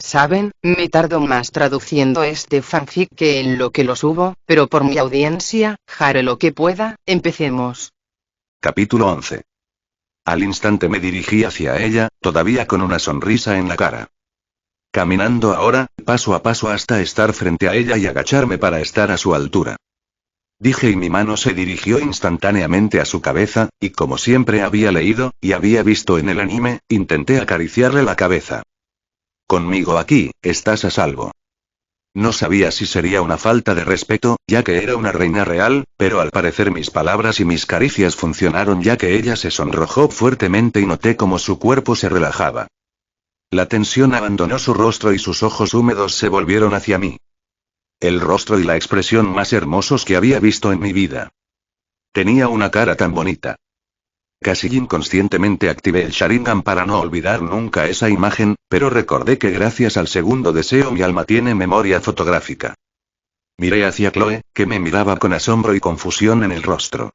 ¿Saben? Me tardo más traduciendo este fanfic que en lo que lo subo, pero por mi audiencia, haré lo que pueda. Empecemos. Capítulo 11. Al instante me dirigí hacia ella, todavía con una sonrisa en la cara. Caminando ahora, paso a paso hasta estar frente a ella y agacharme para estar a su altura. Dije y mi mano se dirigió instantáneamente a su cabeza, y como siempre había leído, y había visto en el anime, intenté acariciarle la cabeza. Conmigo aquí, estás a salvo. No sabía si sería una falta de respeto, ya que era una reina real, pero al parecer mis palabras y mis caricias funcionaron ya que ella se sonrojó fuertemente y noté cómo su cuerpo se relajaba. La tensión abandonó su rostro y sus ojos húmedos se volvieron hacia mí. El rostro y la expresión más hermosos que había visto en mi vida. Tenía una cara tan bonita. Casi inconscientemente activé el Sharingan para no olvidar nunca esa imagen, pero recordé que gracias al segundo deseo mi alma tiene memoria fotográfica. Miré hacia Chloe, que me miraba con asombro y confusión en el rostro.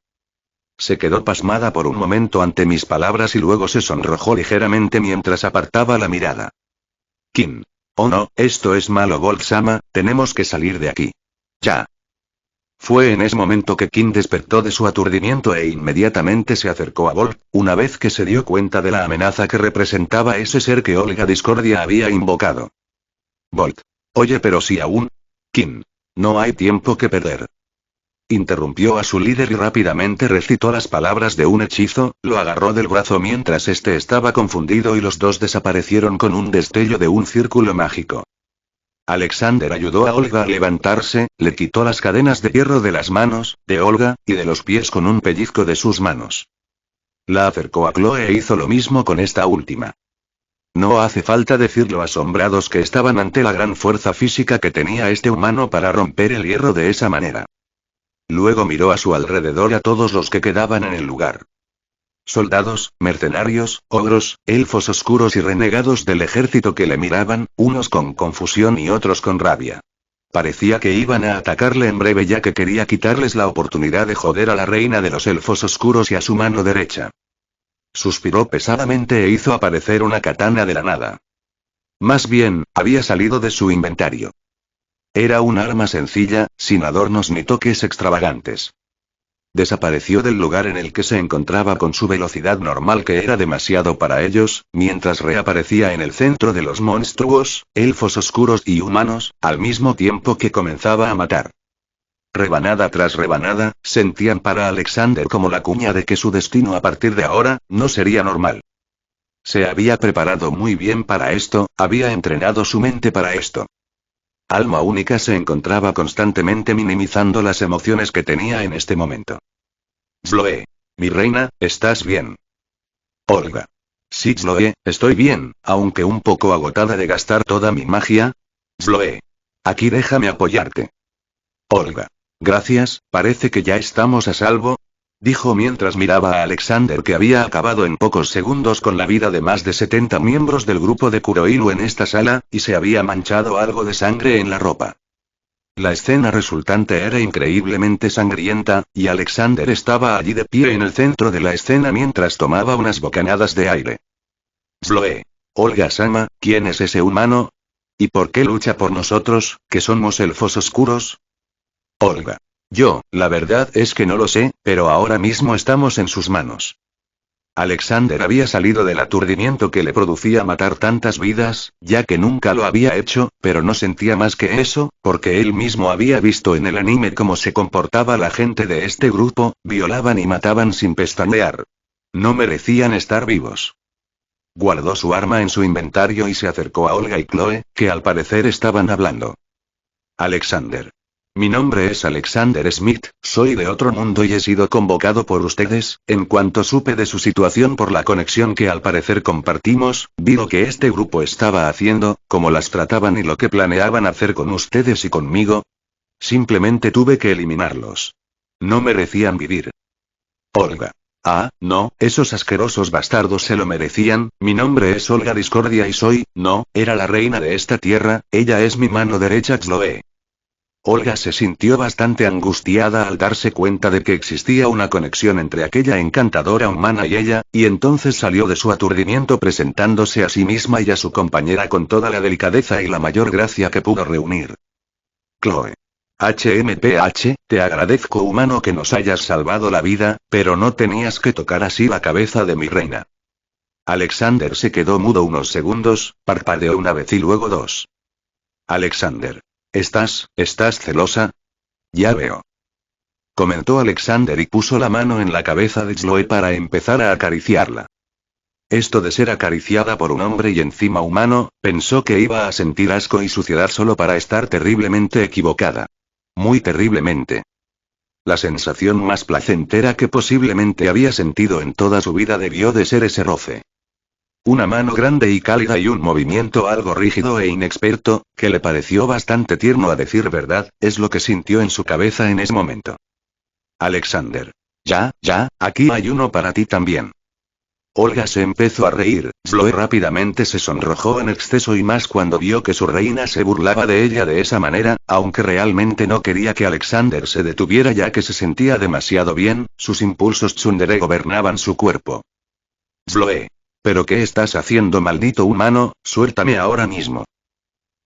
Se quedó pasmada por un momento ante mis palabras y luego se sonrojó ligeramente mientras apartaba la mirada. Kin. Oh no, esto es malo Bolt-sama, tenemos que salir de aquí. Ya. Fue en ese momento que Kin despertó de su aturdimiento e inmediatamente se acercó a Bolt, una vez que se dio cuenta de la amenaza que representaba ese ser que Olga Discordia había invocado. Bolt. Oye, pero si aún... Kin. No hay tiempo que perder. Interrumpió a su líder y rápidamente recitó las palabras de un hechizo, lo agarró del brazo mientras este estaba confundido y los dos desaparecieron con un destello de un círculo mágico. Alexander ayudó a Olga a levantarse, le quitó las cadenas de hierro de las manos, de Olga, y de los pies con un pellizco de sus manos. La acercó a Chloe e hizo lo mismo con esta última. No hace falta decir lo asombrados que estaban ante la gran fuerza física que tenía este humano para romper el hierro de esa manera. Luego miró a su alrededor a todos los que quedaban en el lugar. Soldados, mercenarios, ogros, elfos oscuros y renegados del ejército que le miraban, unos con confusión y otros con rabia. Parecía que iban a atacarle en breve ya que quería quitarles la oportunidad de joder a la reina de los elfos oscuros y a su mano derecha. Suspiró pesadamente e hizo aparecer una katana de la nada. Más bien, había salido de su inventario. Era un arma sencilla, sin adornos ni toques extravagantes. Desapareció del lugar en el que se encontraba con su velocidad normal que era demasiado para ellos, mientras reaparecía en el centro de los monstruos, elfos oscuros y humanos, al mismo tiempo que comenzaba a matar. Rebanada tras rebanada, sentían para Alexander como la cuña de que su destino a partir de ahora, no sería normal. Se había preparado muy bien para esto, había entrenado su mente para esto. Alma única se encontraba constantemente minimizando las emociones que tenía en este momento. Chloe. Mi reina, ¿estás bien? Olga. Sí, Chloe, estoy bien, aunque un poco agotada de gastar toda mi magia. Chloe. Aquí déjame apoyarte. Olga. Gracias, parece que ya estamos a salvo. Dijo mientras miraba a Alexander que había acabado en pocos segundos con la vida de más de 70 miembros del grupo de Kuroilu en esta sala, y se había manchado algo de sangre en la ropa. La escena resultante era increíblemente sangrienta, y Alexander estaba allí de pie en el centro de la escena mientras tomaba unas bocanadas de aire. Chloe. Olga-sama, ¿quién es ese humano? ¿Y por qué lucha por nosotros, que somos elfos oscuros? Olga. Yo, la verdad es que no lo sé, pero ahora mismo estamos en sus manos. Alexander había salido del aturdimiento que le producía matar tantas vidas, ya que nunca lo había hecho, pero no sentía más que eso, porque él mismo había visto en el anime cómo se comportaba la gente de este grupo, violaban y mataban sin pestañear. No merecían estar vivos. Guardó su arma en su inventario y se acercó a Olga y Chloe, que al parecer estaban hablando. Alexander. Mi nombre es Alexander Smith, soy de otro mundo y he sido convocado por ustedes. En cuanto supe de su situación por la conexión que al parecer compartimos, vi lo que este grupo estaba haciendo, cómo las trataban y lo que planeaban hacer con ustedes y conmigo. Simplemente tuve que eliminarlos. No merecían vivir. Olga. Ah, no, esos asquerosos bastardos se lo merecían. Mi nombre es Olga Discordia y soy, no, era la reina de esta tierra, ella es mi mano derecha Chloe. Olga se sintió bastante angustiada al darse cuenta de que existía una conexión entre aquella encantadora humana y ella, y entonces salió de su aturdimiento presentándose a sí misma y a su compañera con toda la delicadeza y la mayor gracia que pudo reunir. Chloe. HMPH, te agradezco humano que nos hayas salvado la vida, pero no tenías que tocar así la cabeza de mi reina. Alexander se quedó mudo unos segundos, parpadeó una vez y luego dos. Alexander. ¿Estás celosa? Ya veo. Comentó Alexander y puso la mano en la cabeza de Chloe para empezar a acariciarla. Esto de ser acariciada por un hombre y encima humano, pensó que iba a sentir asco y suciedad solo para estar terriblemente equivocada. Muy terriblemente. La sensación más placentera que posiblemente había sentido en toda su vida debió de ser ese roce. Una mano grande y cálida y un movimiento algo rígido e inexperto, que le pareció bastante tierno a decir verdad, es lo que sintió en su cabeza en ese momento. Alexander. Ya, aquí hay uno para ti también. Olga se empezó a reír, Chloe rápidamente se sonrojó en exceso y más cuando vio que su reina se burlaba de ella de esa manera, aunque realmente no quería que Alexander se detuviera ya que se sentía demasiado bien, sus impulsos tsundere gobernaban su cuerpo. Chloe. ¿Pero qué estás haciendo, maldito humano? Suéltame ahora mismo.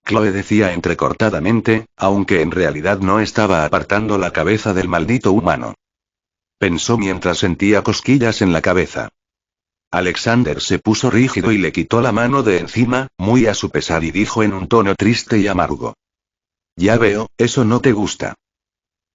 Chloe decía entrecortadamente, aunque en realidad no estaba apartando la cabeza del maldito humano. Pensó mientras sentía cosquillas en la cabeza. Alexander se puso rígido y le quitó la mano de encima, muy a su pesar y dijo en un tono triste y amargo. Ya veo, eso no te gusta.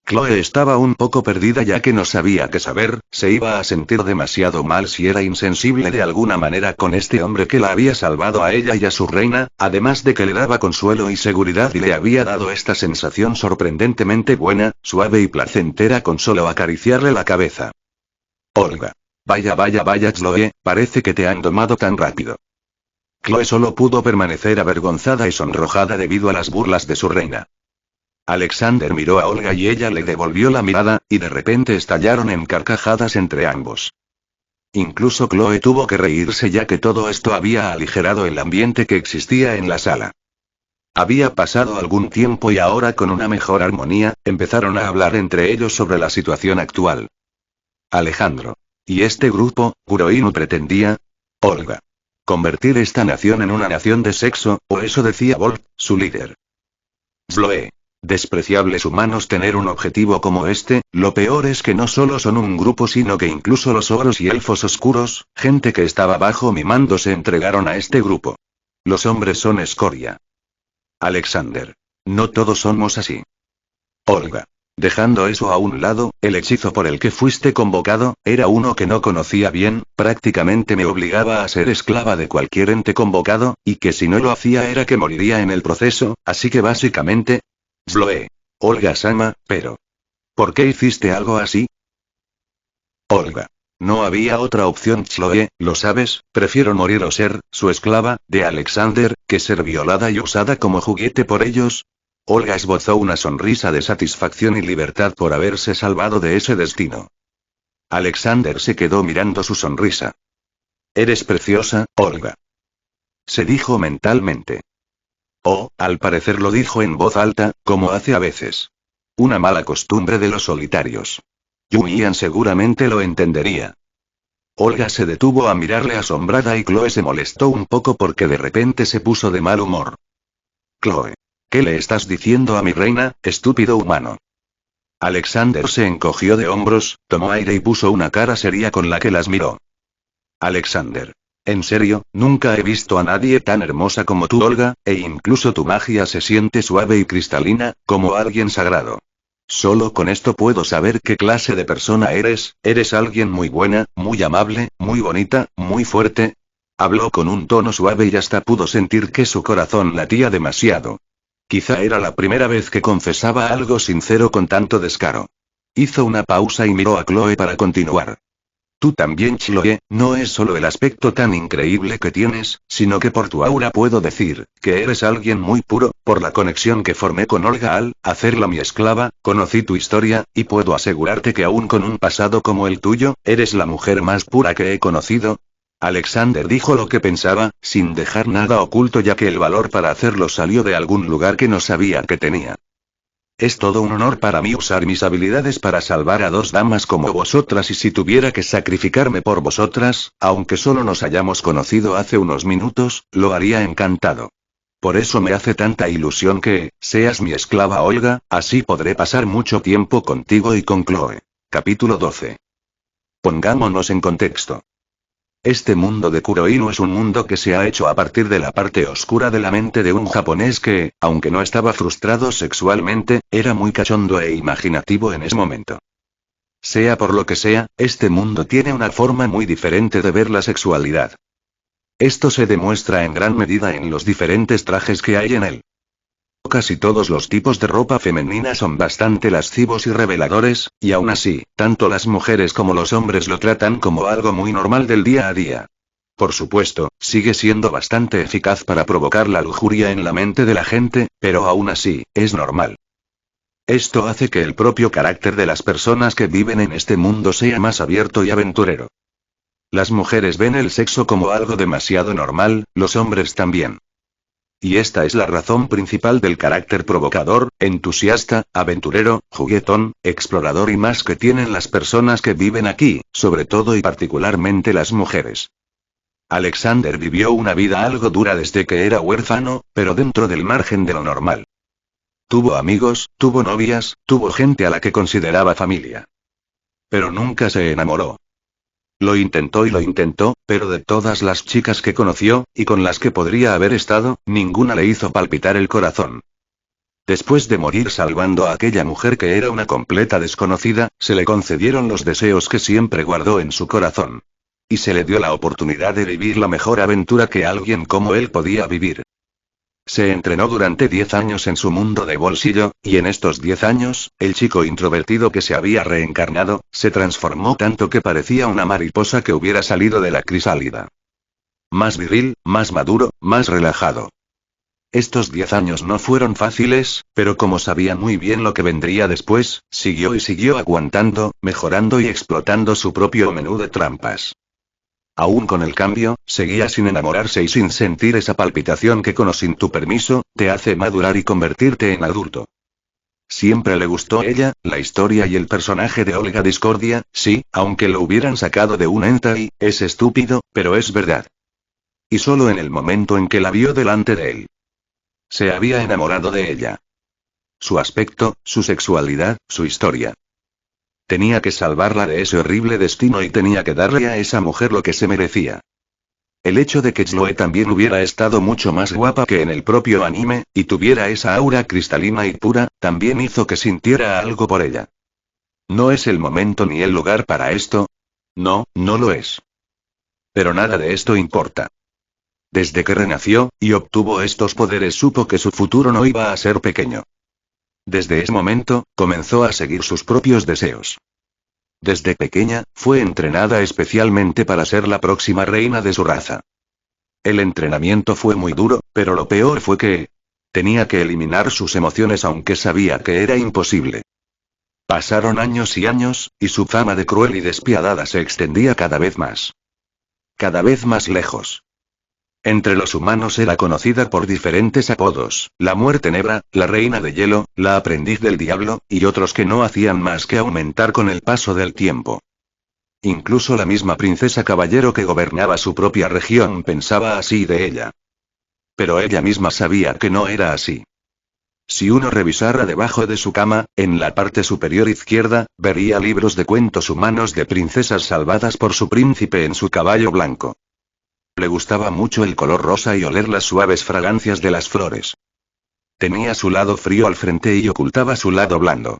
Chloe estaba un poco perdida ya que no sabía qué saber, se iba a sentir demasiado mal si era insensible de alguna manera con este hombre que la había salvado a ella y a su reina, además de que le daba consuelo y seguridad y le había dado esta sensación sorprendentemente buena, suave y placentera con solo acariciarle la cabeza. Olga. Vaya Chloe, parece que te han domado tan rápido. Chloe solo pudo permanecer avergonzada y sonrojada debido a las burlas de su reina. Alexander miró a Olga y ella le devolvió la mirada, y de repente estallaron en carcajadas entre ambos. Incluso Chloe tuvo que reírse ya que todo esto había aligerado el ambiente que existía en la sala. Había pasado algún tiempo y ahora con una mejor armonía, empezaron a hablar entre ellos sobre la situación actual. Alejandro. ¿Y este grupo, Kuroinu pretendía? Olga. Convertir esta nación en una nación de sexo, o eso decía Wolf, su líder. Chloe. Despreciables humanos tener un objetivo como este, lo peor es que no solo son un grupo sino que incluso los ogros y elfos oscuros, gente que estaba bajo mi mando se entregaron a este grupo. Los hombres son escoria. Alexander. No todos somos así. Olga. Dejando eso a un lado, el hechizo por el que fuiste convocado, era uno que no conocía bien, prácticamente me obligaba a ser esclava de cualquier ente convocado, y que si no lo hacía era que moriría en el proceso, así que básicamente... Chloe. Olga-sama, pero... ¿Por qué hiciste algo así? Olga. No había otra opción, Chloe, lo sabes, prefiero morir o ser, su esclava, de Alexander, que ser violada y usada como juguete por ellos. Olga esbozó una sonrisa de satisfacción y libertad por haberse salvado de ese destino. Alexander se quedó mirando su sonrisa. Eres preciosa, Olga. Se dijo mentalmente. Oh, al parecer lo dijo en voz alta, como hace a veces. Una mala costumbre de los solitarios. Yumian seguramente lo entendería. Olga se detuvo a mirarle asombrada y Chloe se molestó un poco porque de repente se puso de mal humor. Chloe. ¿Qué le estás diciendo a mi reina, estúpido humano? Alexander se encogió de hombros, tomó aire y puso una cara seria con la que las miró. Alexander. En serio, nunca he visto a nadie tan hermosa como tú, Olga, e incluso tu magia se siente suave y cristalina, como alguien sagrado. Solo con esto puedo saber qué clase de persona eres alguien muy buena, muy amable, muy bonita, muy fuerte. Habló con un tono suave y hasta pudo sentir que su corazón latía demasiado. Quizá era la primera vez que confesaba algo sincero con tanto descaro. Hizo una pausa y miró a Chloe para continuar. Tú también, Chloe, no es solo el aspecto tan increíble que tienes, sino que por tu aura puedo decir, que eres alguien muy puro, por la conexión que formé con Olga al hacerla mi esclava, conocí tu historia, y puedo asegurarte que aún con un pasado como el tuyo, eres la mujer más pura que he conocido. Alexander dijo lo que pensaba, sin dejar nada oculto ya que el valor para hacerlo salió de algún lugar que no sabía que tenía. Es todo un honor para mí usar mis habilidades para salvar a dos damas como vosotras, y si tuviera que sacrificarme por vosotras, aunque solo nos hayamos conocido hace unos minutos, lo haría encantado. Por eso me hace tanta ilusión que seas mi esclava, Olga, así podré pasar mucho tiempo contigo y con Chloe. Capítulo 12. Pongámonos en contexto. Este mundo de Kuroinu es un mundo que se ha hecho a partir de la parte oscura de la mente de un japonés que, aunque no estaba frustrado sexualmente, era muy cachondo e imaginativo en ese momento. Sea por lo que sea, este mundo tiene una forma muy diferente de ver la sexualidad. Esto se demuestra en gran medida en los diferentes trajes que hay en él. Casi todos los tipos de ropa femenina son bastante lascivos y reveladores, y aún así, tanto las mujeres como los hombres lo tratan como algo muy normal del día a día. Por supuesto, sigue siendo bastante eficaz para provocar la lujuria en la mente de la gente, pero aún así, es normal. Esto hace que el propio carácter de las personas que viven en este mundo sea más abierto y aventurero. Las mujeres ven el sexo como algo demasiado normal, los hombres también. Y esta es la razón principal del carácter provocador, entusiasta, aventurero, juguetón, explorador y más que tienen las personas que viven aquí, sobre todo y particularmente las mujeres. Alexander vivió una vida algo dura desde que era huérfano, pero dentro del margen de lo normal. Tuvo amigos, tuvo novias, tuvo gente a la que consideraba familia. Pero nunca se enamoró. Lo intentó y lo intentó, pero de todas las chicas que conoció, y con las que podría haber estado, ninguna le hizo palpitar el corazón. Después de morir salvando a aquella mujer que era una completa desconocida, se le concedieron los deseos que siempre guardó en su corazón. Y se le dio la oportunidad de vivir la mejor aventura que alguien como él podía vivir. Se entrenó durante 10 años en su mundo de bolsillo, y en estos 10 años, el chico introvertido que se había reencarnado, se transformó tanto que parecía una mariposa que hubiera salido de la crisálida. Más viril, más maduro, más relajado. Estos 10 años no fueron fáciles, pero como sabía muy bien lo que vendría después, siguió y siguió aguantando, mejorando y explotando su propio menú de trampas. Aún con el cambio, seguía sin enamorarse y sin sentir esa palpitación que con o sin tu permiso, te hace madurar y convertirte en adulto. Siempre le gustó ella, la historia y el personaje de Olga Discordia, sí, aunque lo hubieran sacado de un hentai, es estúpido, pero es verdad. Y solo en el momento en que la vio delante de él. Se había enamorado de ella. Su aspecto, su sexualidad, su historia. Tenía que salvarla de ese horrible destino y tenía que darle a esa mujer lo que se merecía. El hecho de que Chloe también hubiera estado mucho más guapa que en el propio anime, y tuviera esa aura cristalina y pura, también hizo que sintiera algo por ella. No es el momento ni el lugar para esto. No, no lo es. Pero nada de esto importa. Desde que renació, y obtuvo estos poderes, supo que su futuro no iba a ser pequeño. Desde ese momento, comenzó a seguir sus propios deseos. Desde pequeña, fue entrenada especialmente para ser la próxima reina de su raza. El entrenamiento fue muy duro, pero lo peor fue que tenía que eliminar sus emociones aunque sabía que era imposible. Pasaron años y años, y su fama de cruel y despiadada se extendía cada vez más. Cada vez más lejos. Entre los humanos era conocida por diferentes apodos, la Muerte Negra, la Reina de Hielo, la Aprendiz del Diablo, y otros que no hacían más que aumentar con el paso del tiempo. Incluso la misma princesa caballero que gobernaba su propia región pensaba así de ella. Pero ella misma sabía que no era así. Si uno revisara debajo de su cama, en la parte superior izquierda, vería libros de cuentos humanos de princesas salvadas por su príncipe en su caballo blanco. Le gustaba mucho el color rosa y oler las suaves fragancias de las flores. Tenía su lado frío al frente y ocultaba su lado blando.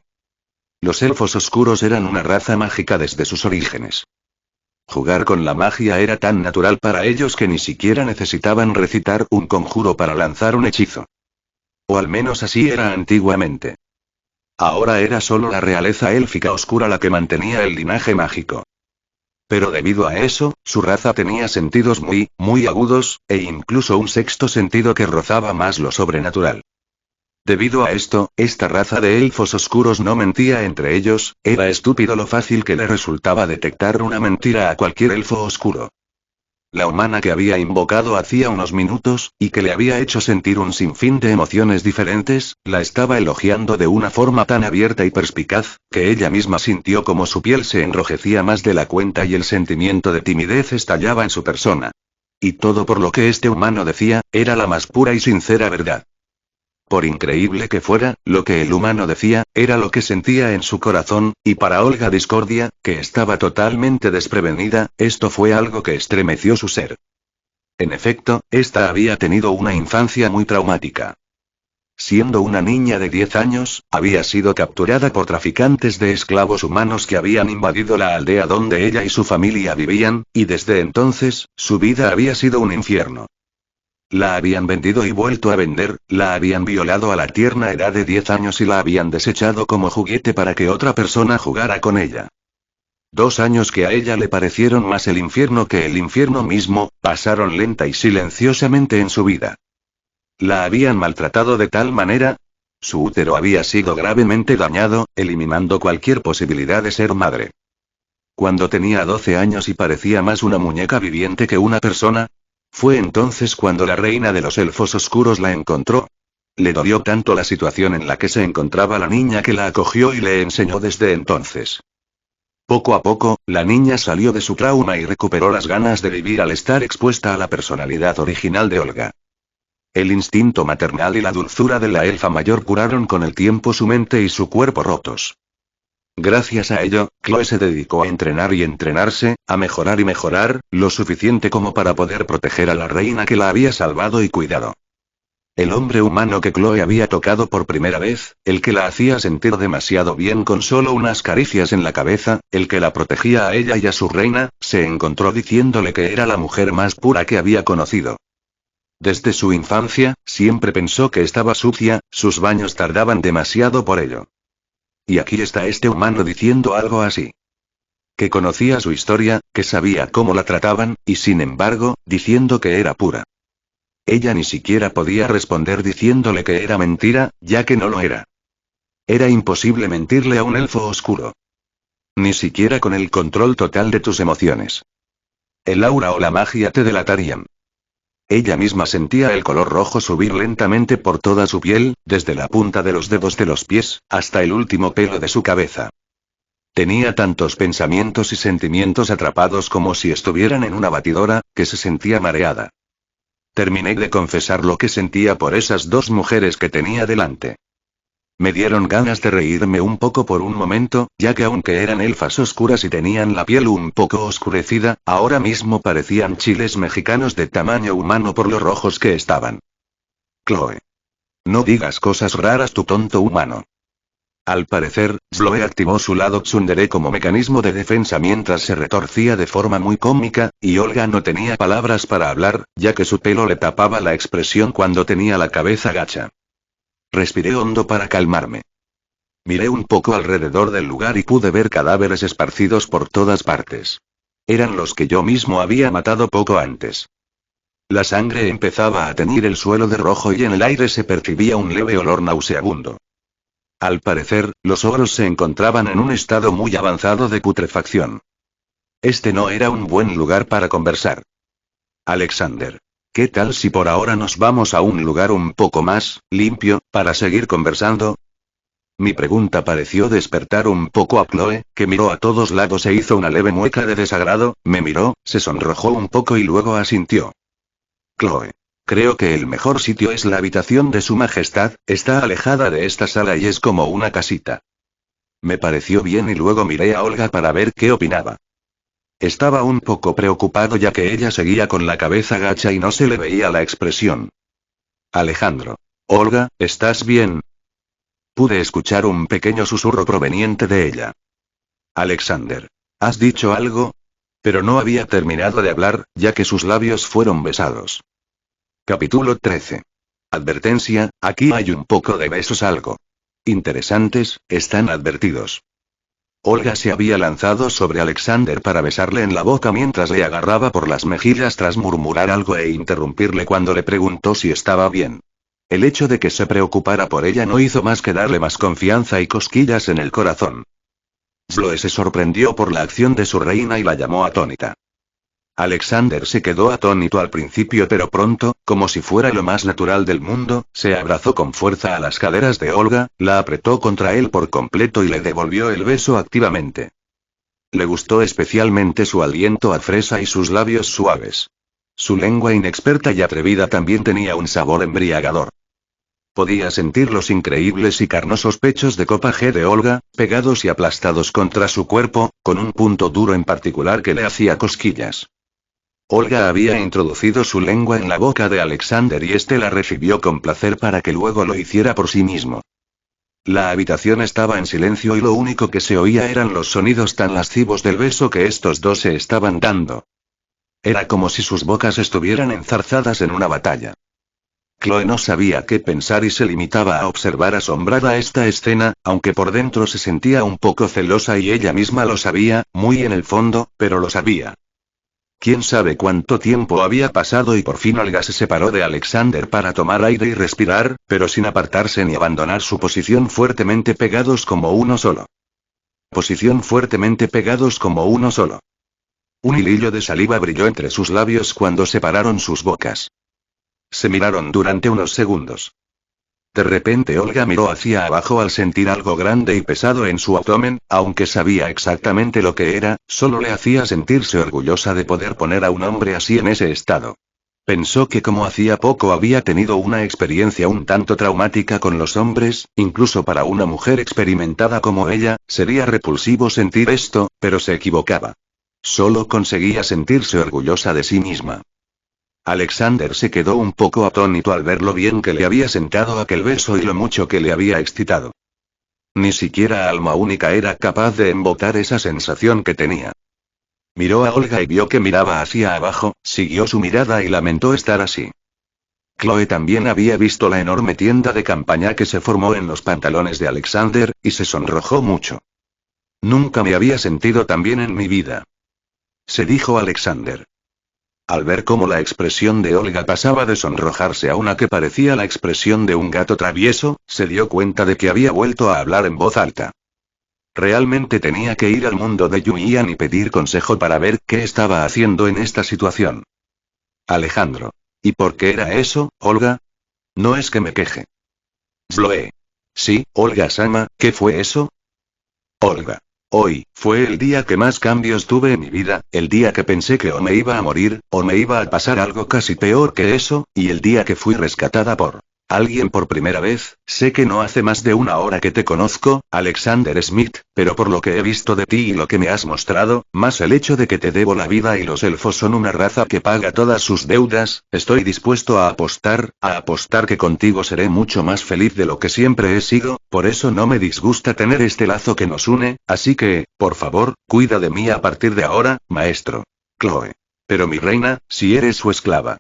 Los elfos oscuros eran una raza mágica desde sus orígenes. Jugar con la magia era tan natural para ellos que ni siquiera necesitaban recitar un conjuro para lanzar un hechizo. O al menos así era antiguamente. Ahora era solo la realeza élfica oscura la que mantenía el linaje mágico. Pero debido a eso, su raza tenía sentidos muy, muy agudos, e incluso un sexto sentido que rozaba más lo sobrenatural. Debido a esto, esta raza de elfos oscuros no mentía entre ellos, era estúpido lo fácil que le resultaba detectar una mentira a cualquier elfo oscuro. la humana que había invocado hacía unos minutos, y que le había hecho sentir un sinfín de emociones diferentes, la estaba elogiando de una forma tan abierta y perspicaz, que ella misma sintió como su piel se enrojecía más de la cuenta y el sentimiento de timidez estallaba en su persona. Y todo por lo que este humano decía, era la más pura y sincera verdad. Por increíble que fuera, lo que el humano decía, era lo que sentía en su corazón, y para Olga Discordia, que estaba totalmente desprevenida, esto fue algo que estremeció su ser. En efecto, esta había tenido una infancia muy traumática. Siendo una niña de 10 años, había sido capturada por traficantes de esclavos humanos que habían invadido la aldea donde ella y su familia vivían, y desde entonces, su vida había sido un infierno. La habían vendido y vuelto a vender, la habían violado a la tierna edad de 10 años y la habían desechado como juguete para que otra persona jugara con ella. 2 años que a ella le parecieron más el infierno que el infierno mismo, pasaron lenta y silenciosamente en su vida. La habían maltratado de tal manera. Su útero había sido gravemente dañado, eliminando cualquier posibilidad de ser madre. Cuando tenía 12 años y parecía más una muñeca viviente que una persona, fue entonces cuando la reina de los elfos oscuros la encontró. Le dolió tanto la situación en la que se encontraba la niña que la acogió y le enseñó desde entonces. Poco a poco, la niña salió de su trauma y recuperó las ganas de vivir al estar expuesta a la personalidad original de Olga. El instinto maternal y la dulzura de la elfa mayor curaron con el tiempo su mente y su cuerpo rotos. Gracias a ello, Chloe se dedicó a entrenar y entrenarse, a mejorar y mejorar, lo suficiente como para poder proteger a la reina que la había salvado y cuidado. El hombre humano que Chloe había tocado por primera vez, el que la hacía sentir demasiado bien con solo unas caricias en la cabeza, el que la protegía a ella y a su reina, se encontró diciéndole que era la mujer más pura que había conocido. Desde su infancia, siempre pensó que estaba sucia, sus baños tardaban demasiado por ello. Y aquí está este humano diciendo algo así. Que conocía su historia, que sabía cómo la trataban, y sin embargo, diciendo que era pura. Ella ni siquiera podía responder diciéndole que era mentira, ya que no lo era. Era imposible mentirle a un elfo oscuro. Ni siquiera con el control total de tus emociones. El aura o la magia te delatarían. Ella misma sentía el color rojo subir lentamente por toda su piel, desde la punta de los dedos de los pies, hasta el último pelo de su cabeza. Tenía tantos pensamientos y sentimientos atrapados como si estuvieran en una batidora, que se sentía mareada. Terminé de confesar lo que sentía por esas 2 mujeres que tenía delante. Me dieron ganas de reírme un poco por un momento, ya que aunque eran elfas oscuras y tenían la piel un poco oscurecida, ahora mismo parecían chiles mexicanos de tamaño humano por lo rojos que estaban. Chloe. No digas cosas raras, tu tonto humano. Al parecer, Chloe activó su lado tsundere como mecanismo de defensa mientras se retorcía de forma muy cómica, y Olga no tenía palabras para hablar, ya que su pelo le tapaba la expresión cuando tenía la cabeza gacha. Respiré hondo para calmarme. Miré un poco alrededor del lugar y pude ver cadáveres esparcidos por todas partes. Eran los que yo mismo había matado poco antes. La sangre empezaba a teñir el suelo de rojo y en el aire se percibía un leve olor nauseabundo. Al parecer, los ogros se encontraban en un estado muy avanzado de putrefacción. Este no era un buen lugar para conversar. Alexander. ¿Qué tal si por ahora nos vamos a un lugar un poco más limpio, para seguir conversando? Mi pregunta pareció despertar un poco a Chloe, que miró a todos lados e hizo una leve mueca de desagrado, me miró, se sonrojó un poco y luego asintió. Chloe. Creo que el mejor sitio es la habitación de su majestad, está alejada de esta sala y es como una casita. Me pareció bien y luego miré a Olga para ver qué opinaba. Estaba un poco preocupado ya que ella seguía con la cabeza gacha y no se le veía la expresión. Alejandro. Olga, ¿estás bien? Pude escuchar un pequeño susurro proveniente de ella. Alexander. ¿Has dicho algo? Pero no había terminado de hablar, ya que sus labios fueron besados. Capítulo 13. Advertencia, aquí hay un poco de besos algo interesantes, están advertidos. Olga se había lanzado sobre Alexander para besarle en la boca mientras le agarraba por las mejillas tras murmurar algo e interrumpirle cuando le preguntó si estaba bien. El hecho de que se preocupara por ella no hizo más que darle más confianza y cosquillas en el corazón. Chloe se sorprendió por la acción de su reina y la llamó atónita. Alexander se quedó atónito al principio, pero pronto, como si fuera lo más natural del mundo, se abrazó con fuerza a las caderas de Olga, la apretó contra él por completo y le devolvió el beso activamente. Le gustó especialmente su aliento a fresa y sus labios suaves. Su lengua inexperta y atrevida también tenía un sabor embriagador. Podía sentir los increíbles y carnosos pechos de copa G de Olga, pegados y aplastados contra su cuerpo, con un punto duro en particular que le hacía cosquillas. Olga había introducido su lengua en la boca de Alexander y éste la recibió con placer para que luego lo hiciera por sí mismo. La habitación estaba en silencio y lo único que se oía eran los sonidos tan lascivos del beso que estos dos se estaban dando. Era como si sus bocas estuvieran enzarzadas en una batalla. Chloe no sabía qué pensar y se limitaba a observar asombrada esta escena, aunque por dentro se sentía un poco celosa y ella misma lo sabía, muy en el fondo, pero lo sabía. Quién sabe cuánto tiempo había pasado y por fin Olga se separó de Alexander para tomar aire y respirar, pero sin apartarse ni abandonar su posición, fuertemente pegados como uno solo. Posición fuertemente pegados como uno solo. Un hilillo de saliva brilló entre sus labios cuando separaron sus bocas. Se miraron durante unos segundos. De repente Olga miró hacia abajo al sentir algo grande y pesado en su abdomen, aunque sabía exactamente lo que era, solo le hacía sentirse orgullosa de poder poner a un hombre así en ese estado. Pensó que como hacía poco había tenido una experiencia un tanto traumática con los hombres, incluso para una mujer experimentada como ella, sería repulsivo sentir esto, pero se equivocaba. Solo conseguía sentirse orgullosa de sí misma. Alexander se quedó un poco atónito al ver lo bien que le había sentado aquel beso y lo mucho que le había excitado. Ni siquiera alma única era capaz de embotar esa sensación que tenía. Miró a Olga y vio que miraba hacia abajo, siguió su mirada y lamentó estar así. Chloe también había visto la enorme tienda de campaña que se formó en los pantalones de Alexander, y se sonrojó mucho. Nunca me había sentido tan bien en mi vida. Se dijo Alexander. Al ver cómo la expresión de Olga pasaba de sonrojarse a una que parecía la expresión de un gato travieso, se dio cuenta de que había vuelto a hablar en voz alta. Realmente tenía que ir al mundo de Yuian y pedir consejo para ver qué estaba haciendo en esta situación. Alejandro. ¿Y por qué era eso, Olga? No es que me queje. Chloe. Sí, Olga-sama, ¿qué fue eso? Olga. Hoy, fue el día que más cambios tuve en mi vida, el día que pensé que o me iba a morir, o me iba a pasar algo casi peor que eso, y el día que fui rescatada por alguien por primera vez. Sé que no hace más de una hora que te conozco, Alexander Smith, pero por lo que he visto de ti y lo que me has mostrado, más el hecho de que te debo la vida y los elfos son una raza que paga todas sus deudas, estoy dispuesto a apostar que contigo seré mucho más feliz de lo que siempre he sido, por eso no me disgusta tener este lazo que nos une, así que, por favor, cuida de mí a partir de ahora, maestro. Chloe. Pero mi reina, si eres su esclava.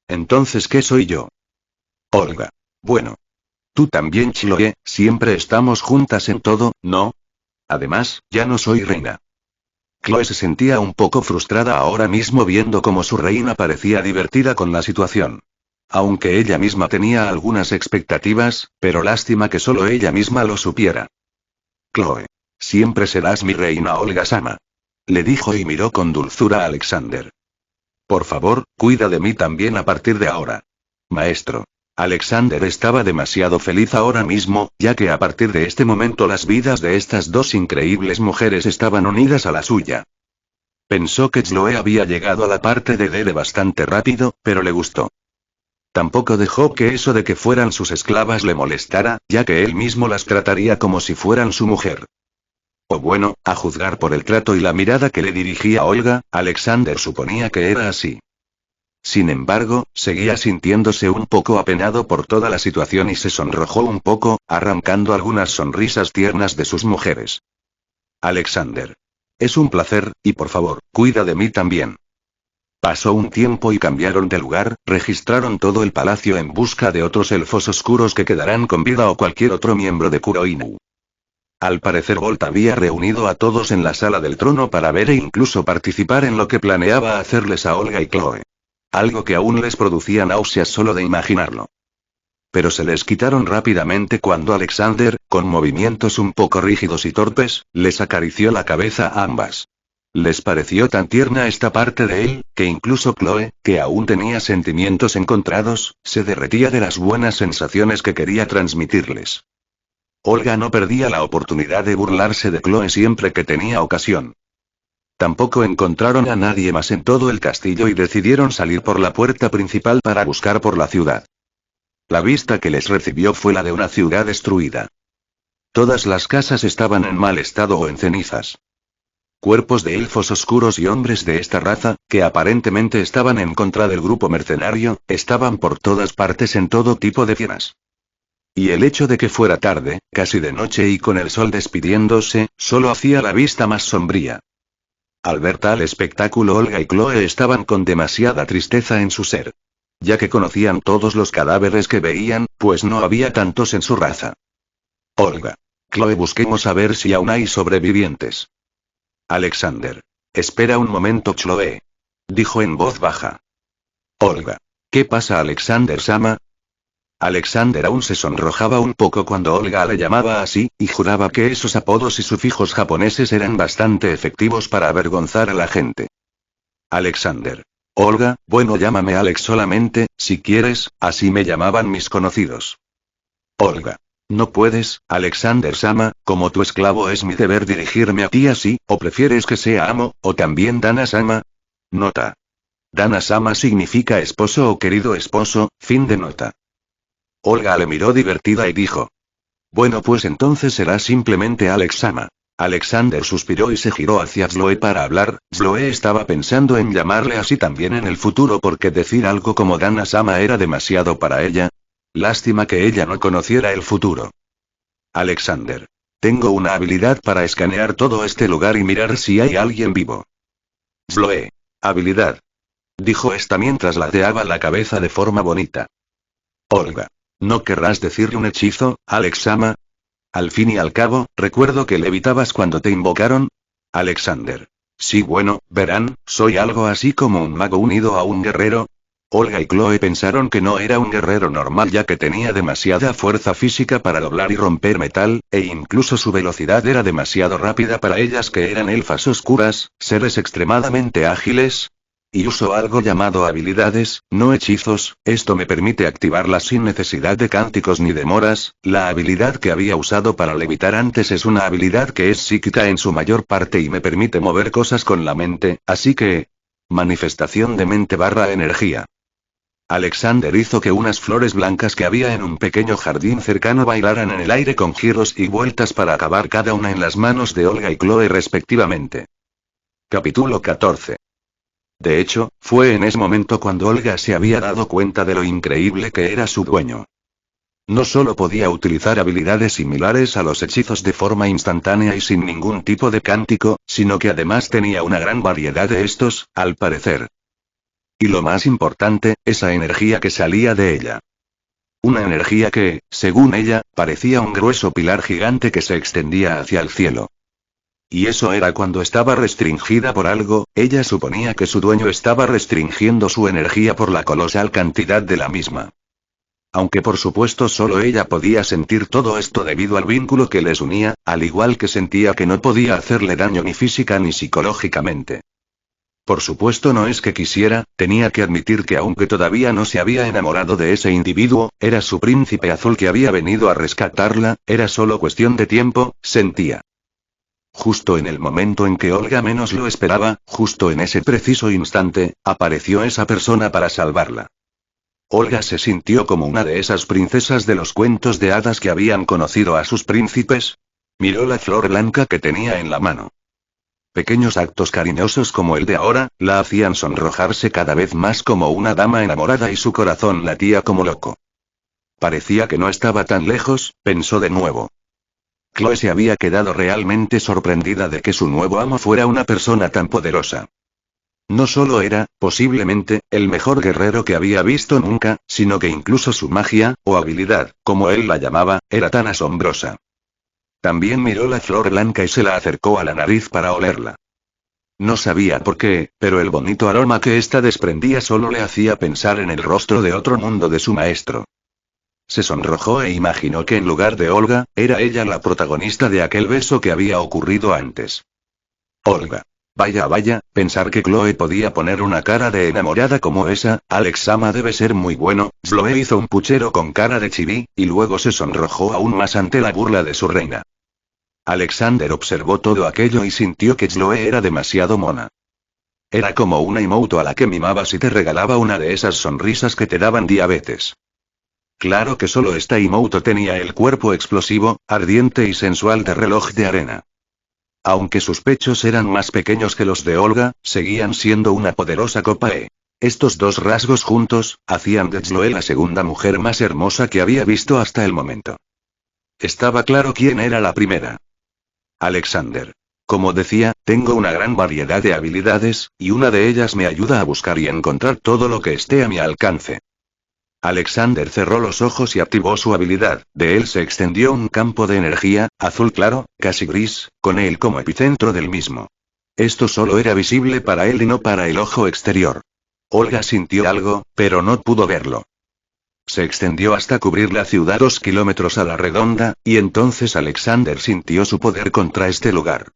Entonces, ¿qué soy yo? Olga. Bueno. Tú también, Chloe, siempre estamos juntas en todo, ¿no? Además, ya no soy reina. Chloe se sentía un poco frustrada ahora mismo viendo cómo su reina parecía divertida con la situación. Aunque ella misma tenía algunas expectativas, pero lástima que solo ella misma lo supiera. Chloe. Siempre serás mi reina, Olga-sama. Le dijo y miró con dulzura a Alexander. Por favor, cuida de mí también a partir de ahora. Maestro. Alexander estaba demasiado feliz ahora mismo, ya que a partir de este momento las vidas de estas dos increíbles mujeres estaban unidas a la suya. Pensó que Chloe había llegado a la parte de Dede bastante rápido, pero le gustó. Tampoco dejó que eso de que fueran sus esclavas le molestara, ya que él mismo las trataría como si fueran su mujer. O bueno, a juzgar por el trato y la mirada que le dirigía Olga, Alexander suponía que era así. Sin embargo, seguía sintiéndose un poco apenado por toda la situación y se sonrojó un poco, arrancando algunas sonrisas tiernas de sus mujeres. Alexander. Es un placer, y por favor, cuida de mí también. Pasó un tiempo y cambiaron de lugar, registraron todo el palacio en busca de otros elfos oscuros que quedarán con vida o cualquier otro miembro de Kuroinu. Al parecer Bolt había reunido a todos en la sala del trono para ver e incluso participar en lo que planeaba hacerles a Olga y Chloe. Algo que aún les producía náuseas solo de imaginarlo. Pero se les quitaron rápidamente cuando Alexander, con movimientos un poco rígidos y torpes, les acarició la cabeza a ambas. Les pareció tan tierna esta parte de él, que incluso Chloe, que aún tenía sentimientos encontrados, se derretía de las buenas sensaciones que quería transmitirles. Olga no perdía la oportunidad de burlarse de Chloe siempre que tenía ocasión. Tampoco encontraron a nadie más en todo el castillo y decidieron salir por la puerta principal para buscar por la ciudad. La vista que les recibió fue la de una ciudad destruida. Todas las casas estaban en mal estado o en cenizas. Cuerpos de elfos oscuros y hombres de esta raza, que aparentemente estaban en contra del grupo mercenario, estaban por todas partes en todo tipo de tiendas. Y el hecho de que fuera tarde, casi de noche y con el sol despidiéndose, solo hacía la vista más sombría. Al ver tal espectáculo, Olga y Chloe estaban con demasiada tristeza en su ser. Ya que conocían todos los cadáveres que veían, pues no había tantos en su raza. Olga. Chloe, busquemos a ver si aún hay sobrevivientes. Alexander. Espera un momento, Chloe. Dijo en voz baja. Olga. ¿Qué pasa, Alexander-sama? Alexander aún se sonrojaba un poco cuando Olga le llamaba así, y juraba que esos apodos y sufijos japoneses eran bastante efectivos para avergonzar a la gente. Alexander. Olga, bueno, llámame Alex solamente, si quieres, así me llamaban mis conocidos. Olga. No puedes, Alexander-sama, como tu esclavo es mi deber dirigirme a ti así, o prefieres que sea amo, o también Dana-sama. Nota. Dana-sama significa esposo o querido esposo, fin de nota. Olga le miró divertida y dijo. Bueno, pues entonces será simplemente Alex-sama. Alexander suspiró y se giró hacia Chloe para hablar. Chloe estaba pensando en llamarle así también en el futuro porque decir algo como Dana-sama era demasiado para ella. Lástima que ella no conociera el futuro. Alexander. Tengo una habilidad para escanear todo este lugar y mirar si hay alguien vivo. Chloe. Habilidad. Dijo esta mientras ladeaba la cabeza de forma bonita. Olga. ¿No querrás decirle un hechizo, Alex-sama? Al fin y al cabo, recuerdo que levitabas cuando te invocaron. Alexander. Sí, bueno, verán, soy algo así como un mago unido a un guerrero. Olga y Chloe pensaron que no era un guerrero normal ya que tenía demasiada fuerza física para doblar y romper metal, e incluso su velocidad era demasiado rápida para ellas que eran elfas oscuras, seres extremadamente ágiles. Y uso algo llamado habilidades, no hechizos, esto me permite activarlas sin necesidad de cánticos ni demoras. La habilidad que había usado para levitar antes es una habilidad que es psíquica en su mayor parte y me permite mover cosas con la mente, así que... Manifestación de mente / energía. Alexander hizo que unas flores blancas que había en un pequeño jardín cercano bailaran en el aire con giros y vueltas para acabar cada una en las manos de Olga y Chloe respectivamente. Capítulo 14. De hecho, fue en ese momento cuando Olga se había dado cuenta de lo increíble que era su dueño. No solo podía utilizar habilidades similares a los hechizos de forma instantánea y sin ningún tipo de cántico, sino que además tenía una gran variedad de estos, al parecer. Y lo más importante, esa energía que salía de ella. Una energía que, según ella, parecía un grueso pilar gigante que se extendía hacia el cielo. Y eso era cuando estaba restringida por algo, ella suponía que su dueño estaba restringiendo su energía por la colosal cantidad de la misma. Aunque por supuesto solo ella podía sentir todo esto debido al vínculo que les unía, al igual que sentía que no podía hacerle daño ni física ni psicológicamente. Por supuesto no es que quisiera, tenía que admitir que aunque todavía no se había enamorado de ese individuo, era su príncipe azul que había venido a rescatarla, era solo cuestión de tiempo, sentía. Justo en el momento en que Olga menos lo esperaba, justo en ese preciso instante, apareció esa persona para salvarla. Olga se sintió como una de esas princesas de los cuentos de hadas que habían conocido a sus príncipes. Miró la flor blanca que tenía en la mano. Pequeños actos cariñosos como el de ahora, la hacían sonrojarse cada vez más como una dama enamorada y su corazón latía como loco. Parecía que no estaba tan lejos, pensó de nuevo. Chloe se había quedado realmente sorprendida de que su nuevo amo fuera una persona tan poderosa. No solo era, posiblemente, el mejor guerrero que había visto nunca, sino que incluso su magia, o habilidad, como él la llamaba, era tan asombrosa. También miró la flor blanca y se la acercó a la nariz para olerla. No sabía por qué, pero el bonito aroma que ésta desprendía solo le hacía pensar en el rostro de otro mundo de su maestro. Se sonrojó e imaginó que en lugar de Olga, era ella la protagonista de aquel beso que había ocurrido antes. Olga. Vaya vaya, pensar que Chloe podía poner una cara de enamorada como esa. Alex Sama debe ser muy bueno. Chloe hizo un puchero con cara de chibi, y luego se sonrojó aún más ante la burla de su reina. Alexander observó todo aquello y sintió que Chloe era demasiado mona. Era como una emoto a la que mimabas y te regalaba una de esas sonrisas que te daban diabetes. Claro que solo esta emoto tenía el cuerpo explosivo, ardiente y sensual de reloj de arena. Aunque sus pechos eran más pequeños que los de Olga, seguían siendo una poderosa copa E. Estos dos rasgos juntos, hacían de Chloe la segunda mujer más hermosa que había visto hasta el momento. Estaba claro quién era la primera. Alexander. Como decía, tengo una gran variedad de habilidades, y una de ellas me ayuda a buscar y encontrar todo lo que esté a mi alcance. Alexander cerró los ojos y activó su habilidad. De él se extendió un campo de energía, azul claro, casi gris, con él como epicentro del mismo. Esto solo era visible para él y no para el ojo exterior. Olga sintió algo, pero no pudo verlo. Se extendió hasta cubrir la ciudad 2 kilómetros a la redonda, y entonces Alexander sintió su poder contra este lugar.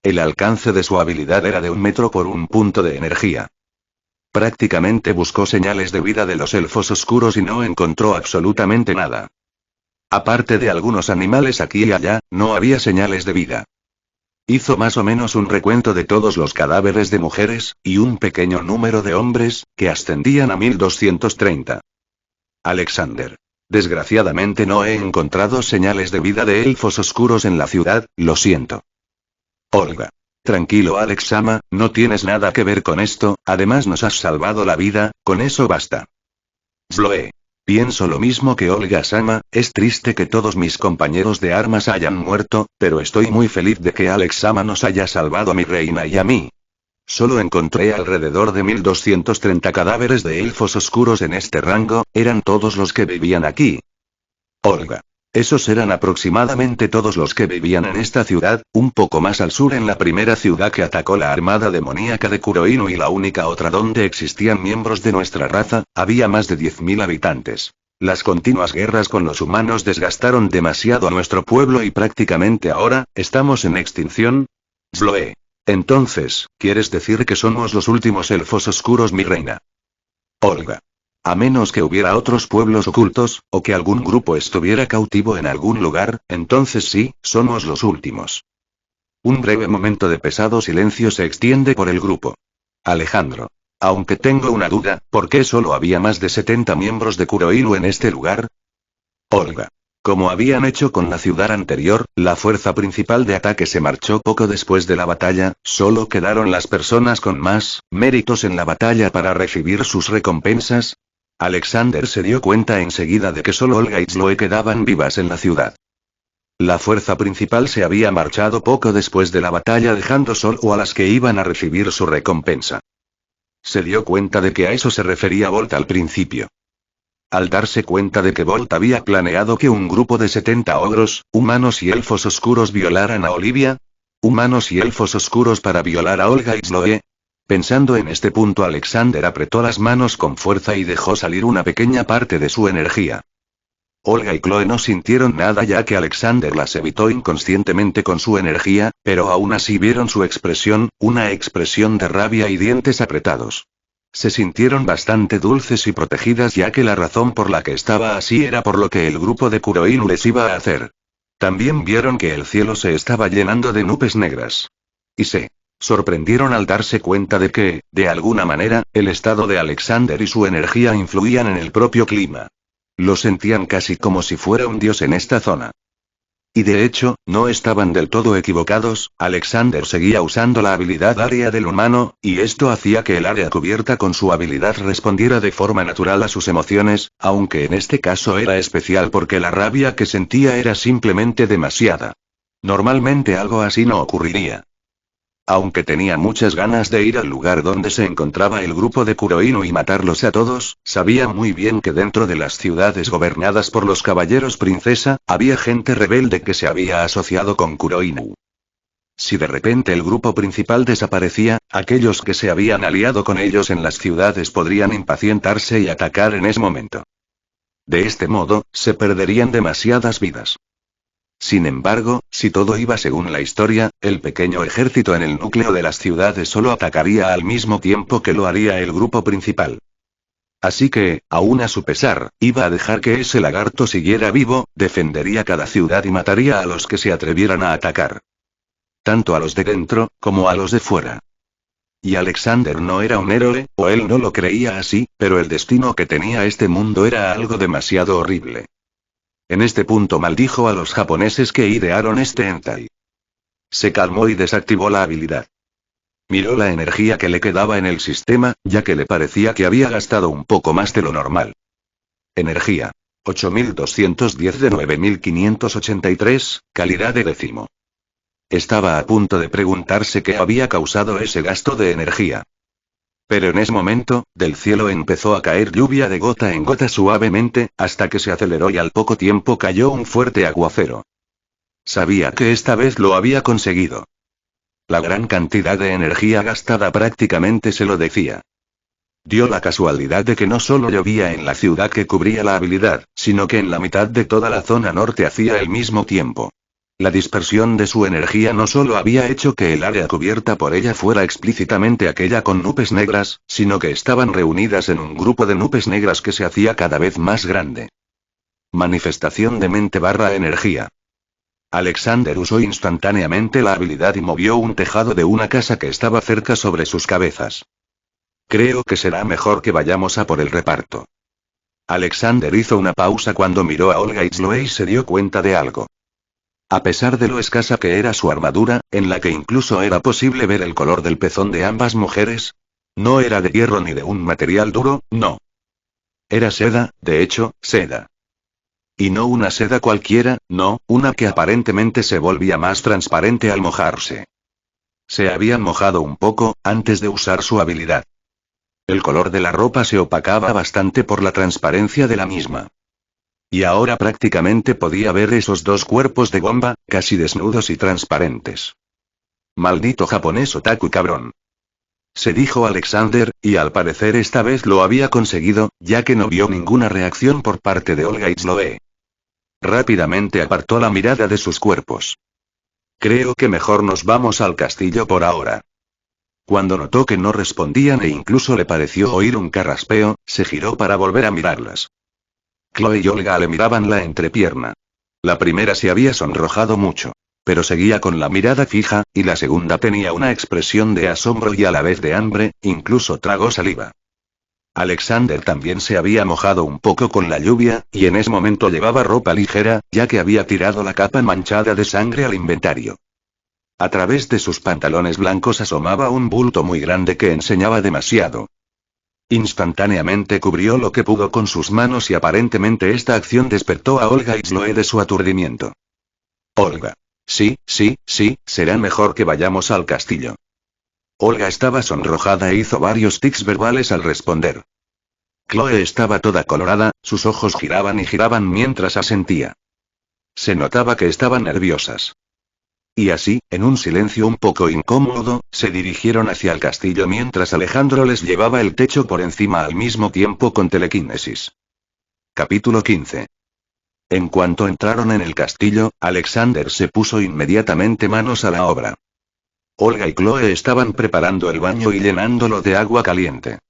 El alcance de su habilidad era de 1 metro por 1 punto de energía. Prácticamente buscó señales de vida de los elfos oscuros y no encontró absolutamente nada. Aparte de algunos animales aquí y allá, no había señales de vida. Hizo más o menos un recuento de todos los cadáveres de mujeres, y un pequeño número de hombres, que ascendían a 1230. Alexander. Desgraciadamente no he encontrado señales de vida de elfos oscuros en la ciudad, lo siento. Olga. Tranquilo Alex Sama, no tienes nada que ver con esto, además nos has salvado la vida, con eso basta. Chloe. Pienso lo mismo que Olga Sama, es triste que todos mis compañeros de armas hayan muerto, pero estoy muy feliz de que Alex Sama nos haya salvado a mi reina y a mí. Solo encontré alrededor de 1230 cadáveres de elfos oscuros en este rango, eran todos los que vivían aquí. Olga. Esos eran aproximadamente todos los que vivían en esta ciudad, un poco más al sur en la primera ciudad que atacó la armada demoníaca de Kuroinu y la única otra donde existían miembros de nuestra raza, había más de 10.000 habitantes. Las continuas guerras con los humanos desgastaron demasiado a nuestro pueblo y prácticamente ahora, estamos en extinción. Chloe. Entonces, ¿quieres decir que somos los últimos elfos oscuros, mi reina? Olga. A menos que hubiera otros pueblos ocultos, o que algún grupo estuviera cautivo en algún lugar, entonces sí, somos los últimos. Un breve momento de pesado silencio se extiende por el grupo. Alejandro. Aunque tengo una duda, ¿por qué solo había más de 70 miembros de Kuroinu en este lugar? Olga. Como habían hecho con la ciudad anterior, la fuerza principal de ataque se marchó poco después de la batalla, solo quedaron las personas con más méritos en la batalla para recibir sus recompensas. Alexander se dio cuenta enseguida de que solo Olga y Chloe quedaban vivas en la ciudad. La fuerza principal se había marchado poco después de la batalla dejando solo a las que iban a recibir su recompensa. Se dio cuenta de que a eso se refería Bolt al principio. Al darse cuenta de que Bolt había planeado que un grupo de 70 ogros, humanos y elfos oscuros violaran a Olivia, humanos y elfos oscuros para violar a Olga y Chloe. Pensando en este punto, Alexander apretó las manos con fuerza y dejó salir una pequeña parte de su energía. Olga y Chloe no sintieron nada ya que Alexander las evitó inconscientemente con su energía, pero aún así vieron su expresión, una expresión de rabia y dientes apretados. Se sintieron bastante dulces y protegidas ya que la razón por la que estaba así era por lo que el grupo de Kuroinu les iba a hacer. También vieron que el cielo se estaba llenando de nubes negras. Y se sorprendieron al darse cuenta de que, de alguna manera, el estado de Alexander y su energía influían en el propio clima. Lo sentían casi como si fuera un dios en esta zona. Y de hecho, no estaban del todo equivocados, Alexander seguía usando la habilidad área del humano, y esto hacía que el área cubierta con su habilidad respondiera de forma natural a sus emociones, aunque en este caso era especial porque la rabia que sentía era simplemente demasiada. Normalmente algo así no ocurriría. Aunque tenía muchas ganas de ir al lugar donde se encontraba el grupo de Kuroinu y matarlos a todos, sabía muy bien que dentro de las ciudades gobernadas por los caballeros princesa, había gente rebelde que se había asociado con Kuroinu. Si de repente el grupo principal desaparecía, aquellos que se habían aliado con ellos en las ciudades podrían impacientarse y atacar en ese momento. De este modo, se perderían demasiadas vidas. Sin embargo, si todo iba según la historia, el pequeño ejército en el núcleo de las ciudades solo atacaría al mismo tiempo que lo haría el grupo principal. Así que, aún a su pesar, iba a dejar que ese lagarto siguiera vivo, defendería cada ciudad y mataría a los que se atrevieran a atacar. Tanto a los de dentro, como a los de fuera. Y Alexander no era un héroe, o él no lo creía así, pero el destino que tenía este mundo era algo demasiado horrible. En este punto maldijo a los japoneses que idearon este hentai. Se calmó y desactivó la habilidad. Miró la energía que le quedaba en el sistema, ya que le parecía que había gastado un poco más de lo normal. Energía. 8210 de 9583, calidad de décimo. Estaba a punto de preguntarse qué había causado ese gasto de energía. Pero en ese momento, del cielo empezó a caer lluvia de gota en gota suavemente, hasta que se aceleró y al poco tiempo cayó un fuerte aguacero. Sabía que esta vez lo había conseguido. La gran cantidad de energía gastada prácticamente se lo decía. Dio la casualidad de que no solo llovía en la ciudad que cubría la habilidad, sino que en la mitad de toda la zona norte hacía el mismo tiempo. La dispersión de su energía no solo había hecho que el área cubierta por ella fuera explícitamente aquella con nubes negras, sino que estaban reunidas en un grupo de nubes negras que se hacía cada vez más grande. Manifestación de mente / energía. Alexander usó instantáneamente la habilidad y movió un tejado de una casa que estaba cerca sobre sus cabezas. Creo que será mejor que vayamos a por el reparto. Alexander hizo una pausa cuando miró a Olga Itzloe y se dio cuenta de algo. A pesar de lo escasa que era su armadura, en la que incluso era posible ver el color del pezón de ambas mujeres, no era de hierro ni de un material duro, no. Era seda, de hecho, seda. Y no una seda cualquiera, no, una que aparentemente se volvía más transparente al mojarse. Se habían mojado un poco, antes de usar su habilidad. El color de la ropa se opacaba bastante por la transparencia de la misma. Y ahora prácticamente podía ver esos dos cuerpos de bomba, casi desnudos y transparentes. Maldito japonés otaku cabrón. Se dijo Alexander, y al parecer esta vez lo había conseguido, ya que no vio ninguna reacción por parte de Olga Itzloe. Rápidamente apartó la mirada de sus cuerpos. Creo que mejor nos vamos al castillo por ahora. Cuando notó que no respondían e incluso le pareció oír un carraspeo, se giró para volver a mirarlas. Chloe y Olga le miraban la entrepierna. La primera se había sonrojado mucho, pero seguía con la mirada fija, y la segunda tenía una expresión de asombro y a la vez de hambre, incluso tragó saliva. Alexander también se había mojado un poco con la lluvia, y en ese momento llevaba ropa ligera, ya que había tirado la capa manchada de sangre al inventario. A través de sus pantalones blancos asomaba un bulto muy grande que enseñaba demasiado. Instantáneamente cubrió lo que pudo con sus manos y aparentemente esta acción despertó a Olga Itzloe de su aturdimiento. Olga. Sí, será mejor que vayamos al castillo. Olga estaba sonrojada e hizo varios tics verbales al responder. Chloe estaba toda colorada, sus ojos giraban y giraban mientras asentía. Se notaba que estaban nerviosas. Y así, en un silencio un poco incómodo, se dirigieron hacia el castillo mientras Alejandro les llevaba el techo por encima al mismo tiempo con telequinesis. Capítulo 15. En cuanto entraron en el castillo, Alexander se puso inmediatamente manos a la obra. Olga y Chloe estaban preparando el baño y llenándolo de agua caliente.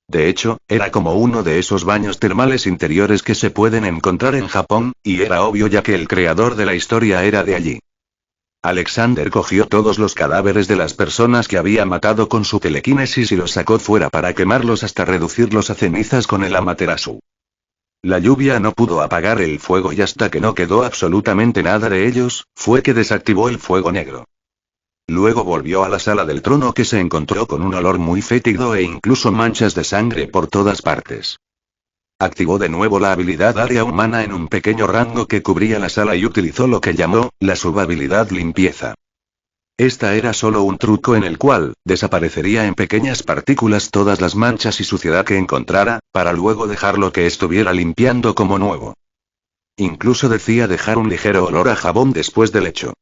De hecho, era como uno de esos baños termales interiores que se pueden encontrar en Japón, y era obvio ya que el creador de la historia era de allí. Alexander cogió todos los cadáveres de las personas que había matado con su telequinesis y los sacó fuera para quemarlos hasta reducirlos a cenizas con el Amaterasu. La lluvia no pudo apagar el fuego y hasta que no quedó absolutamente nada de ellos, fue que desactivó el fuego negro. Luego volvió a la sala del trono que se encontró con un olor muy fétido e incluso manchas de sangre por todas partes. Activó de nuevo la habilidad área humana en un pequeño rango que cubría la sala y utilizó lo que llamó, la subhabilidad limpieza. Esta era solo un truco en el cual, desaparecería en pequeñas partículas todas las manchas y suciedad que encontrara, para luego dejarlo que estuviera limpiando como nuevo. Incluso decía dejar un ligero olor a jabón después del hecho.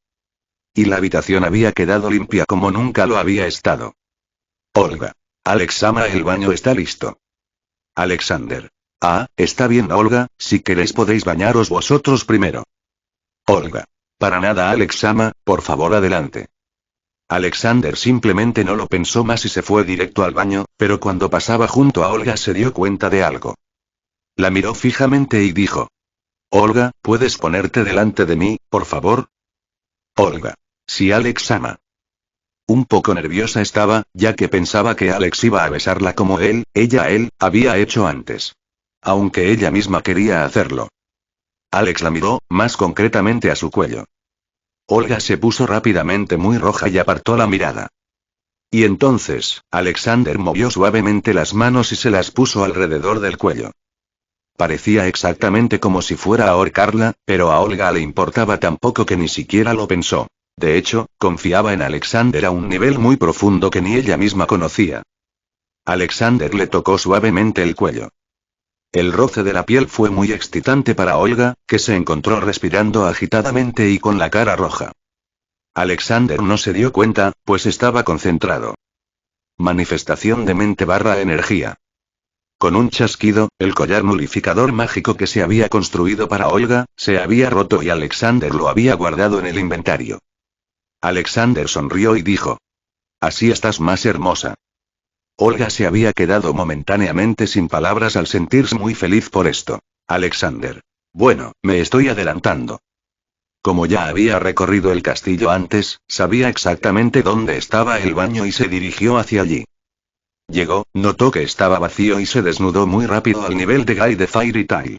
Y la habitación había quedado limpia como nunca lo había estado. Olga. Alex-sama, el baño está listo. Alexander. Ah, está bien Olga, si queréis podéis bañaros vosotros primero. Olga. Para nada, Alex-sama, por favor, adelante. Alexander simplemente no lo pensó más y se fue directo al baño, pero cuando pasaba junto a Olga se dio cuenta de algo. La miró fijamente y dijo: Olga, ¿puedes ponerte delante de mí, por favor? Olga. Sí, Alex-sama. Un poco nerviosa estaba, ya que pensaba que Alex iba a besarla como ella a él, había hecho antes. Aunque ella misma quería hacerlo. Alex la miró, más concretamente a su cuello. Olga se puso rápidamente muy roja y apartó la mirada. Y entonces, Alexander movió suavemente las manos y se las puso alrededor del cuello. Parecía exactamente como si fuera a ahorcarla, pero a Olga le importaba tan poco que ni siquiera lo pensó. De hecho, confiaba en Alexander a un nivel muy profundo que ni ella misma conocía. Alexander le tocó suavemente el cuello. El roce de la piel fue muy excitante para Olga, que se encontró respirando agitadamente y con la cara roja. Alexander no se dio cuenta, pues estaba concentrado. Manifestación de mente / energía. Con un chasquido, el collar nulificador mágico que se había construido para Olga, se había roto y Alexander lo había guardado en el inventario. Alexander sonrió y dijo: Así estás más hermosa. Olga se había quedado momentáneamente sin palabras al sentirse muy feliz por esto. Alexander. Bueno, me estoy adelantando. Como ya había recorrido el castillo antes, sabía exactamente dónde estaba el baño y se dirigió hacia allí. Llegó, notó que estaba vacío y se desnudó muy rápido al nivel de Guy de Fairy Tail.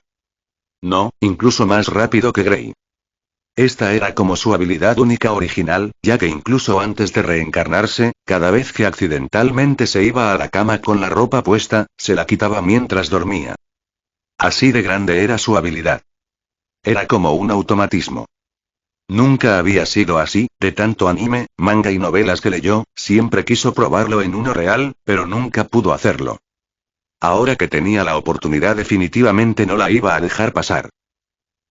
No, incluso más rápido que Grey. Esta era como su habilidad única original, ya que incluso antes de reencarnarse, cada vez que accidentalmente se iba a la cama con la ropa puesta, se la quitaba mientras dormía. Así de grande era su habilidad. Era como un automatismo. Nunca había sido así, de tanto anime, manga y novelas que leyó, siempre quiso probarlo en uno real, pero nunca pudo hacerlo. Ahora que tenía la oportunidad definitivamente no la iba a dejar pasar.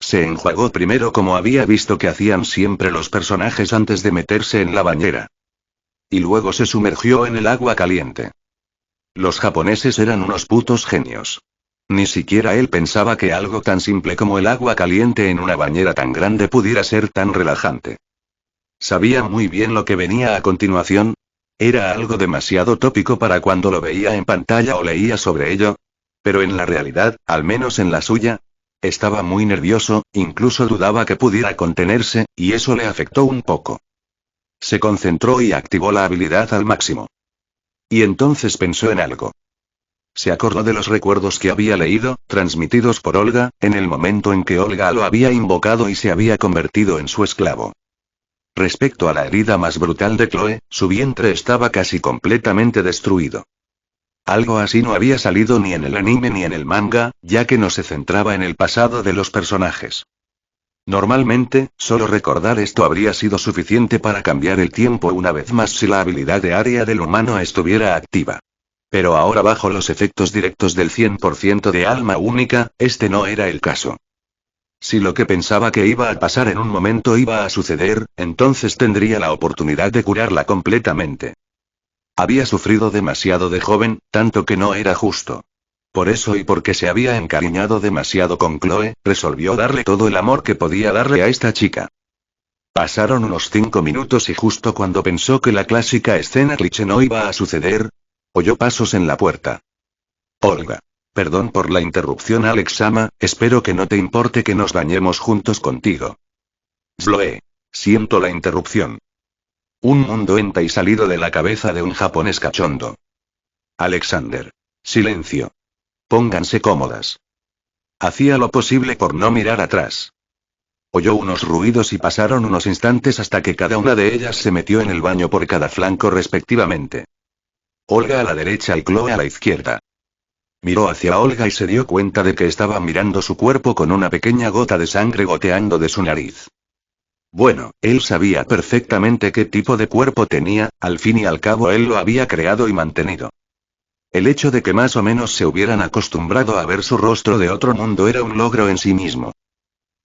Se enjuagó primero como había visto que hacían siempre los personajes antes de meterse en la bañera. Y luego se sumergió en el agua caliente. Los japoneses eran unos putos genios. Ni siquiera él pensaba que algo tan simple como el agua caliente en una bañera tan grande pudiera ser tan relajante. Sabía muy bien lo que venía a continuación. Era algo demasiado tópico para cuando lo veía en pantalla o leía sobre ello. Pero en la realidad, al menos en la suya, estaba muy nervioso, incluso dudaba que pudiera contenerse, y eso le afectó un poco. Se concentró y activó la habilidad al máximo. Y entonces pensó en algo. Se acordó de los recuerdos que había leído, transmitidos por Olga, en el momento en que Olga lo había invocado y se había convertido en su esclavo. Respecto a la herida más brutal de Chloe, su vientre estaba casi completamente destruido. Algo así no había salido ni en el anime ni en el manga, ya que no se centraba en el pasado de los personajes. Normalmente, solo recordar esto habría sido suficiente para cambiar el tiempo una vez más si la habilidad de área del humano estuviera activa. Pero ahora bajo los efectos directos del 100% de alma única, este no era el caso. Si lo que pensaba que iba a pasar en un momento iba a suceder, entonces tendría la oportunidad de curarla completamente. Había sufrido demasiado de joven, tanto que no era justo. Por eso y porque se había encariñado demasiado con Chloe, resolvió darle todo el amor que podía darle a esta chica. Pasaron unos 5 minutos y justo cuando pensó que la clásica escena cliché no iba a suceder, oyó pasos en la puerta. Olga. Perdón por la interrupción, Alex-sama, espero que no te importe que nos bañemos juntos contigo. Chloe. Siento la interrupción. Un mundo entra y salido de la cabeza de un japonés cachondo. Alexander. Silencio. Pónganse cómodas. Hacía lo posible por no mirar atrás. Oyó unos ruidos y pasaron unos instantes hasta que cada una de ellas se metió en el baño por cada flanco respectivamente. Olga a la derecha y Chloe a la izquierda. Miró hacia Olga y se dio cuenta de que estaba mirando su cuerpo con una pequeña gota de sangre goteando de su nariz. Bueno, él sabía perfectamente qué tipo de cuerpo tenía, al fin y al cabo él lo había creado y mantenido. El hecho de que más o menos se hubieran acostumbrado a ver su rostro de otro mundo era un logro en sí mismo.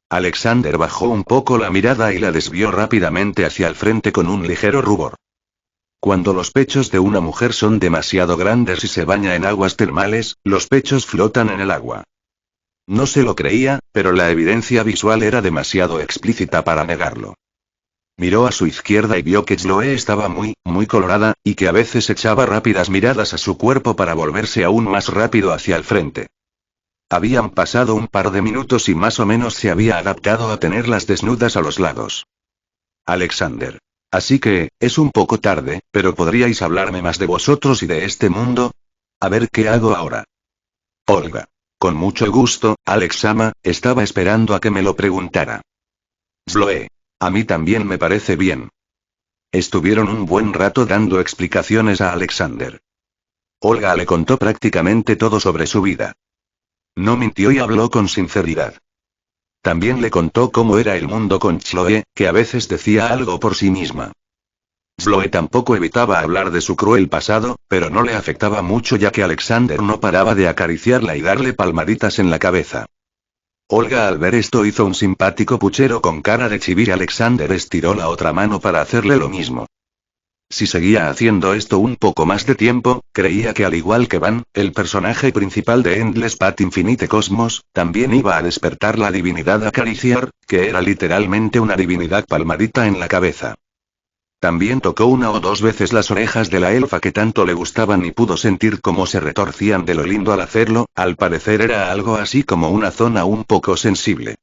Alexander bajó un poco la mirada y la desvió rápidamente hacia el frente con un ligero rubor. Cuando los pechos de una mujer son demasiado grandes y se baña en aguas termales, los pechos flotan en el agua. No se lo creía, pero la evidencia visual era demasiado explícita para negarlo. Miró a su izquierda y vio que Chloe estaba muy colorada, y que a veces echaba rápidas miradas a su cuerpo para volverse aún más rápido hacia el frente. Habían pasado un par de minutos y más o menos se había adaptado a tenerlas desnudas a los lados. Alexander. Así que, es un poco tarde, pero ¿podríais hablarme más de vosotros y de este mundo? A ver qué hago ahora. Olga. Con mucho gusto, Alex-sama, estaba esperando a que me lo preguntara. Chloe. A mí también me parece bien. Estuvieron un buen rato dando explicaciones a Alexander. Olga le contó prácticamente todo sobre su vida. No mintió y habló con sinceridad. También le contó cómo era el mundo con Chloe, que a veces decía algo por sí misma. Chloe tampoco evitaba hablar de su cruel pasado, pero no le afectaba mucho ya que Alexander no paraba de acariciarla y darle palmaditas en la cabeza. Olga al ver esto hizo un simpático puchero con cara de chibi y Alexander estiró la otra mano para hacerle lo mismo. Si seguía haciendo esto un poco más de tiempo, creía que al igual que Van, el personaje principal de Endless Path Infinite Cosmos, también iba a despertar la divinidad acariciar, que era literalmente una divinidad palmadita en la cabeza. También tocó una o dos veces las orejas de la elfa que tanto le gustaban y pudo sentir cómo se retorcían de lo lindo al hacerlo, al parecer era algo así como una zona un poco sensible.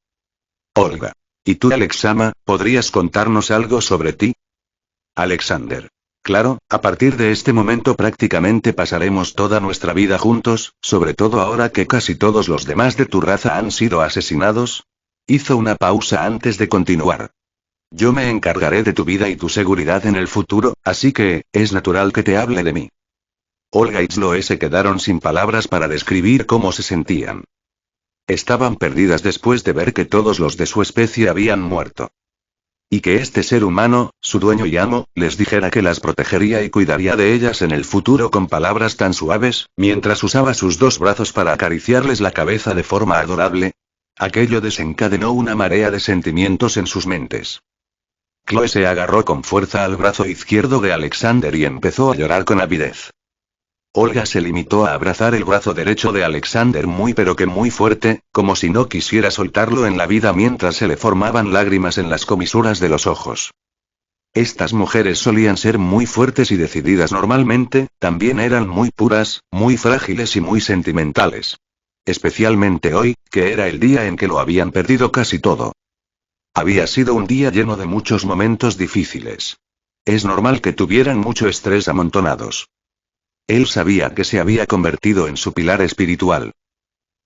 Olga. ¿Y tú, Alex-sama, podrías contarnos algo sobre ti? Alexander. Claro, a partir de este momento prácticamente pasaremos toda nuestra vida juntos, sobre todo ahora que casi todos los demás de tu raza han sido asesinados. Hizo una pausa antes de continuar. Yo me encargaré de tu vida y tu seguridad en el futuro, así que, es natural que te hable de mí. Olga y Chloe se quedaron sin palabras para describir cómo se sentían. Estaban perdidas después de ver que todos los de su especie habían muerto. Y que este ser humano, su dueño y amo, les dijera que las protegería y cuidaría de ellas en el futuro con palabras tan suaves, mientras usaba sus dos brazos para acariciarles la cabeza de forma adorable. Aquello desencadenó una marea de sentimientos en sus mentes. Chloe se agarró con fuerza al brazo izquierdo de Alexander y empezó a llorar con avidez. Olga se limitó a abrazar el brazo derecho de Alexander muy pero que muy fuerte, como si no quisiera soltarlo en la vida mientras se le formaban lágrimas en las comisuras de los ojos. Estas mujeres solían ser muy fuertes y decididas normalmente, también eran muy puras, muy frágiles y muy sentimentales. Especialmente hoy, que era el día en que lo habían perdido casi todo. Había sido un día lleno de muchos momentos difíciles. Es normal que tuvieran mucho estrés amontonados. Él sabía que se había convertido en su pilar espiritual.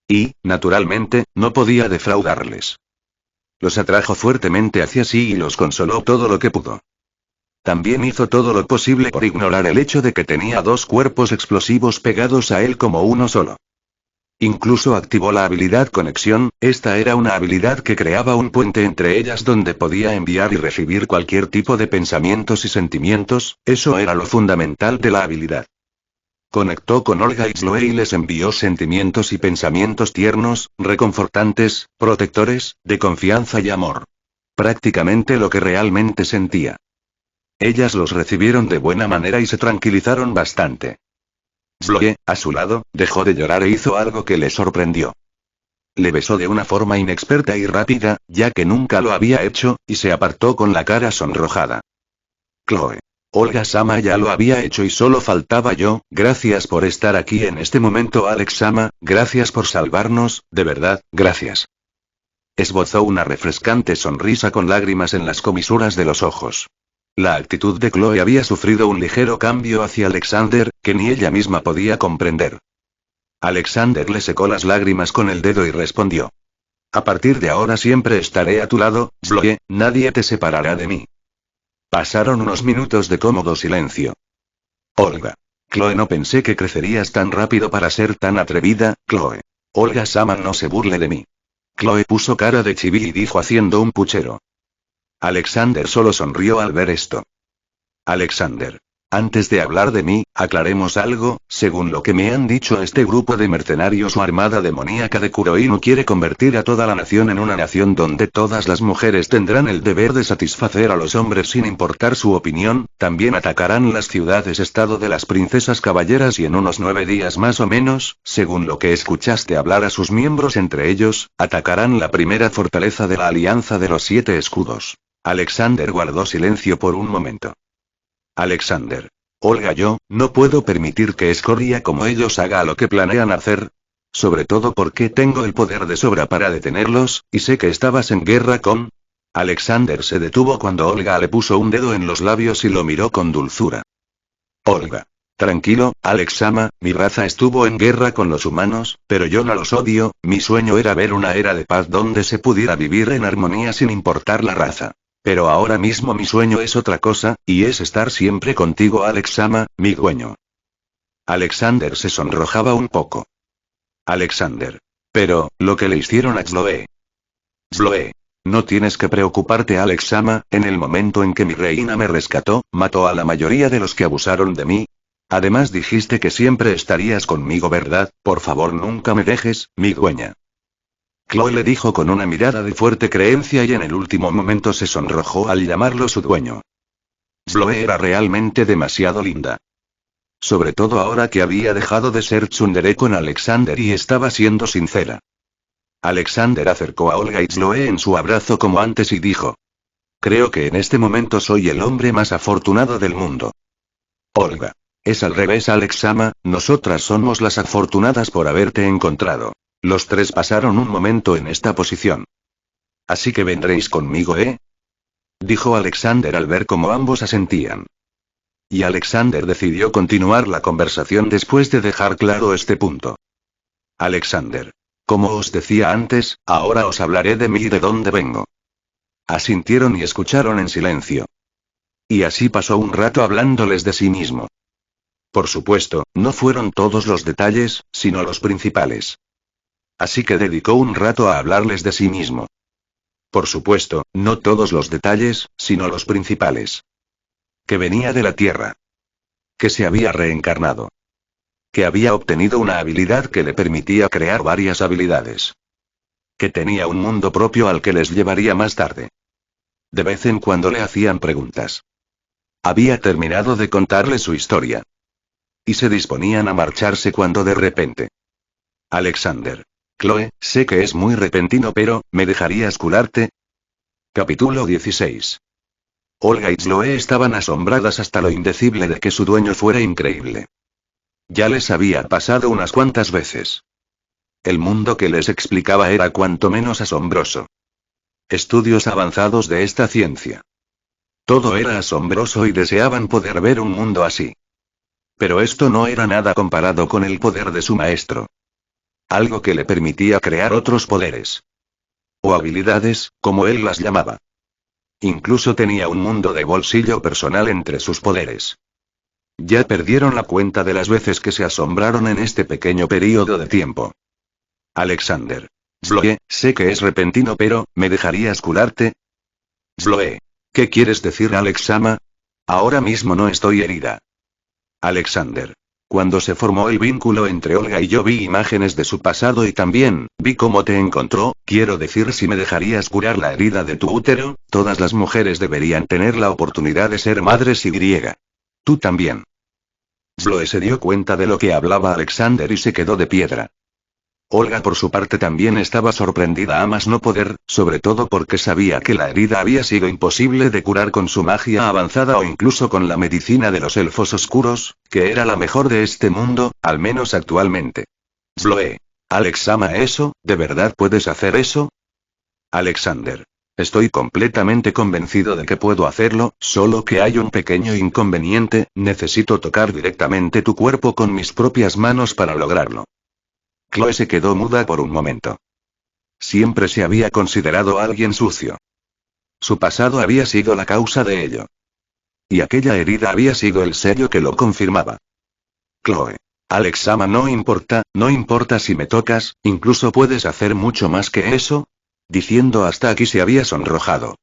Y, naturalmente, no podía defraudarles. Los atrajo fuertemente hacia sí y los consoló todo lo que pudo. También hizo todo lo posible por ignorar el hecho de que tenía dos cuerpos explosivos pegados a él como uno solo. Incluso activó la habilidad Conexión, esta era una habilidad que creaba un puente entre ellas donde podía enviar y recibir cualquier tipo de pensamientos y sentimientos, eso era lo fundamental de la habilidad. Conectó con Olga y Chloe y les envió sentimientos y pensamientos tiernos, reconfortantes, protectores, de confianza y amor. Prácticamente lo que realmente sentía. Ellas los recibieron de buena manera y se tranquilizaron bastante. Chloe, a su lado, dejó de llorar e hizo algo que le sorprendió. Le besó de una forma inexperta y rápida, ya que nunca lo había hecho, y se apartó con la cara sonrojada. Chloe. Olga-sama ya lo había hecho y solo faltaba yo, gracias por estar aquí en este momento Alex-sama, gracias por salvarnos, de verdad, gracias. Esbozó una refrescante sonrisa con lágrimas en las comisuras de los ojos. La actitud de Chloe había sufrido un ligero cambio hacia Alexander, que ni ella misma podía comprender. Alexander le secó las lágrimas con el dedo y respondió. A partir de ahora siempre estaré a tu lado, Chloe, nadie te separará de mí. Pasaron unos minutos de cómodo silencio. Olga. Chloe, no pensé que crecerías tan rápido para ser tan atrevida, Chloe. Olga-sama, no se burle de mí. Chloe puso cara de chibi y dijo haciendo un puchero. Alexander solo sonrió al ver esto. Alexander. Antes de hablar de mí, aclaremos algo, según lo que me han dicho este grupo de mercenarios o armada demoníaca de Kuroinu quiere convertir a toda la nación en una nación donde todas las mujeres tendrán el deber de satisfacer a los hombres sin importar su opinión, también atacarán las ciudades-estado de las princesas caballeras y en unos 9 días más o menos, según lo que escuchaste hablar a sus miembros entre ellos, atacarán la primera fortaleza de la Alianza de los 7 Escudos. Alexander guardó silencio por un momento. Alexander. Olga, yo no puedo permitir que Escoria como ellos haga lo que planean hacer. Sobre todo porque tengo el poder de sobra para detenerlos, y sé que estabas en guerra con... Alexander se detuvo cuando Olga le puso un dedo en los labios y lo miró con dulzura. Olga. Tranquilo, Alex-sama, mi raza estuvo en guerra con los humanos, pero yo no los odio, mi sueño era ver una era de paz donde se pudiera vivir en armonía sin importar la raza. Pero ahora mismo mi sueño es otra cosa, y es estar siempre contigo Alex-sama, mi dueño. Alexander se sonrojaba un poco. Alexander. Pero, lo que le hicieron a Chloe. Chloe. No tienes que preocuparte Alex-sama, en el momento en que mi reina me rescató, mató a la mayoría de los que abusaron de mí. Además dijiste que siempre estarías conmigo, ¿verdad? Por favor nunca me dejes, mi dueña. Chloe le dijo con una mirada de fuerte creencia y en el último momento se sonrojó al llamarlo su dueño. Chloe era realmente demasiado linda. Sobre todo ahora que había dejado de ser tsundere con Alexander y estaba siendo sincera. Alexander acercó a Olga y Chloe en su abrazo como antes y dijo. Creo que en este momento soy el hombre más afortunado del mundo. Olga. Es al revés Alex-sama, nosotras somos las afortunadas por haberte encontrado. Los 3 pasaron un momento en esta posición. Así que vendréis conmigo, ¿eh? Dijo Alexander al ver cómo ambos asentían. Y Alexander decidió continuar la conversación después de dejar claro este punto. Alexander. Como os decía antes, ahora os hablaré de mí y de dónde vengo. Asintieron y escucharon en silencio. Y así pasó un rato hablándoles de sí mismo. Por supuesto, no fueron todos los detalles, sino los principales. Así que dedicó un rato a hablarles de sí mismo. Por supuesto, no todos los detalles, sino los principales. Que venía de la Tierra. Que se había reencarnado. Que había obtenido una habilidad que le permitía crear varias habilidades. Que tenía un mundo propio al que les llevaría más tarde. De vez en cuando le hacían preguntas. Había terminado de contarle su historia. Y se disponían a marcharse cuando de repente. Alexander. Chloe, sé que es muy repentino pero, ¿me dejarías curarte? Capítulo 16. Olga y Chloe estaban asombradas hasta lo indecible de que su dueño fuera increíble. Ya les había pasado unas cuantas veces. El mundo que les explicaba era cuanto menos asombroso. Estudios avanzados de esta ciencia. Todo era asombroso y deseaban poder ver un mundo así. Pero esto no era nada comparado con el poder de su maestro. Algo que le permitía crear otros poderes. O habilidades, como él las llamaba. Incluso tenía un mundo de bolsillo personal entre sus poderes. Ya perdieron la cuenta de las veces que se asombraron en este pequeño período de tiempo. Alexander. Chloe, sé que es repentino pero, ¿me dejarías curarte? Chloe. ¿Qué quieres decir Alex-sama? Ahora mismo no estoy herida. Alexander. Cuando se formó el vínculo entre Olga y yo vi imágenes de su pasado y también, vi cómo te encontró, quiero decir si me dejarías curar la herida de tu útero, todas las mujeres deberían tener la oportunidad de ser madres y griega. Tú también. Chloe se dio cuenta de lo que hablaba Alexander y se quedó de piedra. Olga por su parte también estaba sorprendida a más no poder, sobre todo porque sabía que la herida había sido imposible de curar con su magia avanzada o incluso con la medicina de los elfos oscuros, que era la mejor de este mundo, al menos actualmente. Chloe. Alex-sama, ¿eso, de verdad puedes hacer eso? Alexander. Estoy completamente convencido de que puedo hacerlo, solo que hay un pequeño inconveniente, necesito tocar directamente tu cuerpo con mis propias manos para lograrlo. Chloe se quedó muda por un momento. Siempre se había considerado alguien sucio. Su pasado había sido la causa de ello. Y aquella herida había sido el sello que lo confirmaba. Chloe. Alex-sama, no importa si me tocas, incluso puedes hacer mucho más que eso. Diciendo hasta aquí se había sonrojado.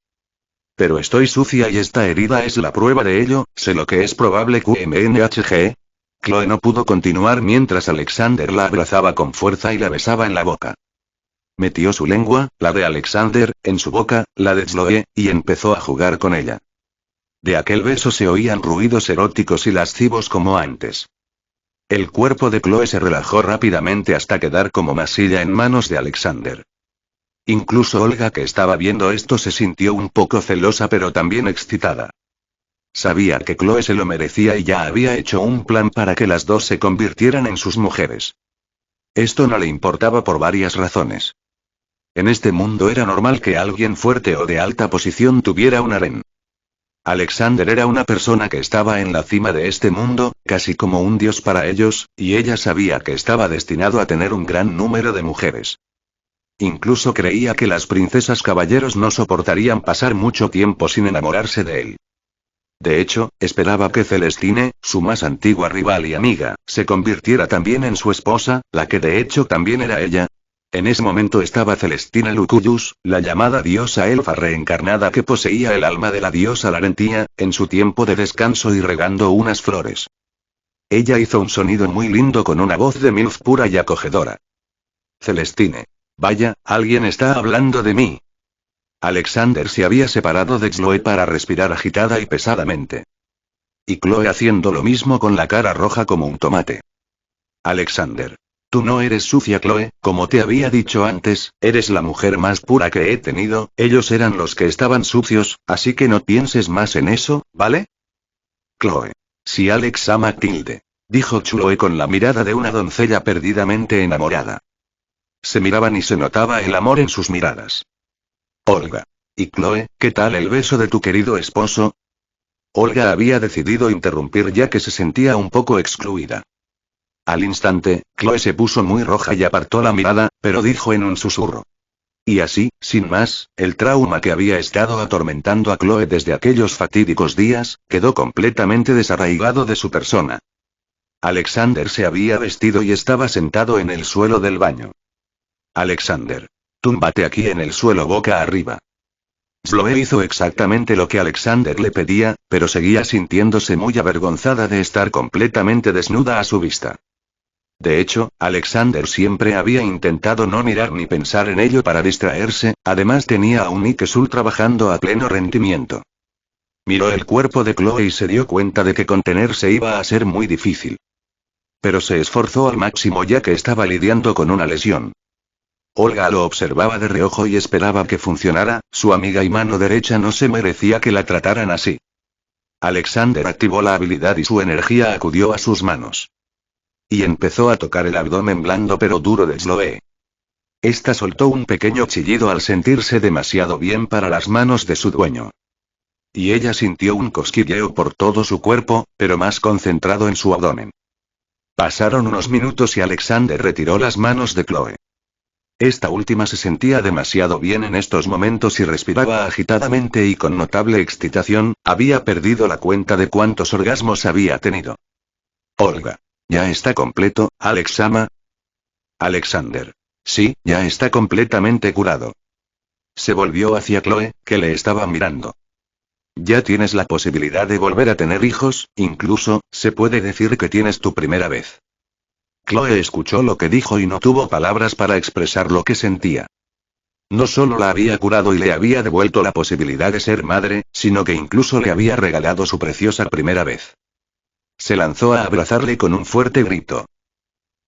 Pero estoy sucia y esta herida es la prueba de ello, sé lo que es probable QMNHG. Chloe no pudo continuar mientras Alexander la abrazaba con fuerza y la besaba en la boca. Metió su lengua, la de Alexander, en su boca, la de Chloe, y empezó a jugar con ella. De aquel beso se oían ruidos eróticos y lascivos como antes. El cuerpo de Chloe se relajó rápidamente hasta quedar como masilla en manos de Alexander. Incluso Olga, que estaba viendo esto, se sintió un poco celosa pero también excitada. Sabía que Chloe se lo merecía y ya había hecho un plan para que las dos se convirtieran en sus mujeres. Esto no le importaba por varias razones. En este mundo era normal que alguien fuerte o de alta posición tuviera un harén. Alexander era una persona que estaba en la cima de este mundo, casi como un dios para ellos, y ella sabía que estaba destinado a tener un gran número de mujeres. Incluso creía que las princesas caballeros no soportarían pasar mucho tiempo sin enamorarse de él. De hecho, esperaba que Celestine, su más antigua rival y amiga, se convirtiera también en su esposa, la que de hecho también era ella. En ese momento estaba Celestina Lucullus, la llamada diosa elfa reencarnada que poseía el alma de la diosa Larentia, en su tiempo de descanso y regando unas flores. Ella hizo un sonido muy lindo con una voz de milf pura y acogedora. Celestine. Vaya, alguien está hablando de mí. Alexander se había separado de Chloe para respirar agitada y pesadamente. Y Chloe haciendo lo mismo con la cara roja como un tomate. Alexander. Tú no eres sucia, Chloe, como te había dicho antes, eres la mujer más pura que he tenido, ellos eran los que estaban sucios, así que no pienses más en eso, ¿vale? Chloe. Si Alex ama a Tilde. Dijo Chloe con la mirada de una doncella perdidamente enamorada. Se miraban y se notaba el amor en sus miradas. Olga. ¿Y Chloe, qué tal el beso de tu querido esposo? Olga había decidido interrumpir ya que se sentía un poco excluida. Al instante, Chloe se puso muy roja y apartó la mirada, pero dijo en un susurro. Y así, sin más, el trauma que había estado atormentando a Chloe desde aquellos fatídicos días, quedó completamente desarraigado de su persona. Alexander se había vestido y estaba sentado en el suelo del baño. Alexander. Túmbate aquí en el suelo boca arriba. Chloe hizo exactamente lo que Alexander le pedía, pero seguía sintiéndose muy avergonzada de estar completamente desnuda a su vista. De hecho, Alexander siempre había intentado no mirar ni pensar en ello para distraerse, además tenía a un Ikesul trabajando a pleno rendimiento. Miró el cuerpo de Chloe y se dio cuenta de que contenerse iba a ser muy difícil. Pero se esforzó al máximo ya que estaba lidiando con una lesión. Olga lo observaba de reojo y esperaba que funcionara, su amiga y mano derecha no se merecía que la trataran así. Alexander activó la habilidad y su energía acudió a sus manos. Y empezó a tocar el abdomen blando pero duro de Chloe. Esta soltó un pequeño chillido al sentirse demasiado bien para las manos de su dueño. Y ella sintió un cosquilleo por todo su cuerpo, pero más concentrado en su abdomen. Pasaron unos minutos y Alexander retiró las manos de Chloe. Esta última se sentía demasiado bien en estos momentos y respiraba agitadamente y con notable excitación, había perdido la cuenta de cuántos orgasmos había tenido. Olga. ¿Ya está completo, Alex-sama? Alexander. Sí, ya está completamente curado. Se volvió hacia Chloe, que le estaba mirando. Ya tienes la posibilidad de volver a tener hijos, incluso, se puede decir que tienes tu primera vez. Chloe escuchó lo que dijo y no tuvo palabras para expresar lo que sentía. No solo la había curado y le había devuelto la posibilidad de ser madre, sino que incluso le había regalado su preciosa primera vez. Se lanzó a abrazarle con un fuerte grito.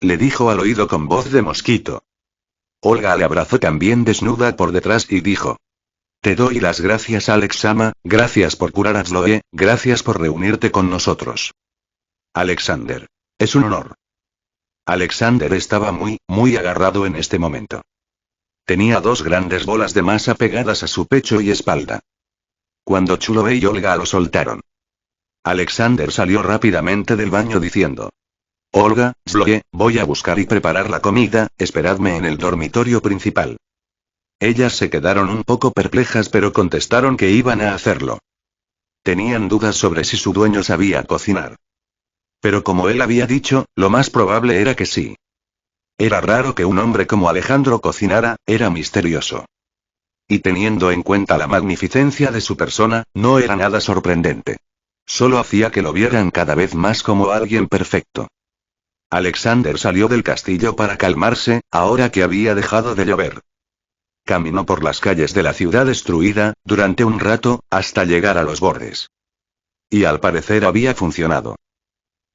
Le dijo al oído con voz de mosquito. Olga le abrazó también desnuda por detrás y dijo. Te doy las gracias, Alex-sama, gracias por curar a Chloe, gracias por reunirte con nosotros. Alexander. Es un honor. Alexander estaba muy agarrado en este momento. Tenía dos grandes bolas de masa pegadas a su pecho y espalda. Cuando Chloe y Olga lo soltaron, Alexander salió rápidamente del baño diciendo. Olga, Chloe, voy a buscar y preparar la comida, esperadme en el dormitorio principal. Ellas se quedaron un poco perplejas pero contestaron que iban a hacerlo. Tenían dudas sobre si su dueño sabía cocinar. Pero como él había dicho, lo más probable era que sí. Era raro que un hombre como Alejandro cocinara, era misterioso. Y teniendo en cuenta la magnificencia de su persona, no era nada sorprendente. Solo hacía que lo vieran cada vez más como alguien perfecto. Alexander salió del castillo para calmarse, ahora que había dejado de llover. Caminó por las calles de la ciudad destruida, durante un rato, hasta llegar a los bordes. Y al parecer había funcionado.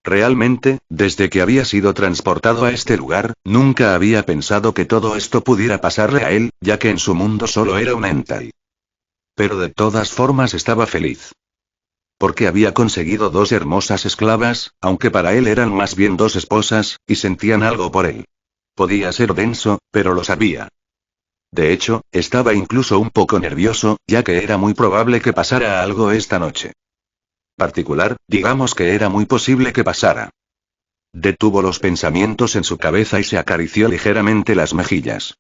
Realmente, desde que había sido transportado a este lugar, nunca había pensado que todo esto pudiera pasarle a él, ya que en su mundo solo era un hentai. Pero de todas formas estaba feliz. Porque había conseguido 2 hermosas esclavas, aunque para él eran más bien 2 esposas, y sentían algo por él. Podía ser denso, pero lo sabía. De hecho, estaba incluso un poco nervioso, ya que era muy probable que pasara algo esta noche. Digamos que era muy posible que pasara. Detuvo los pensamientos en su cabeza y se acarició ligeramente las mejillas.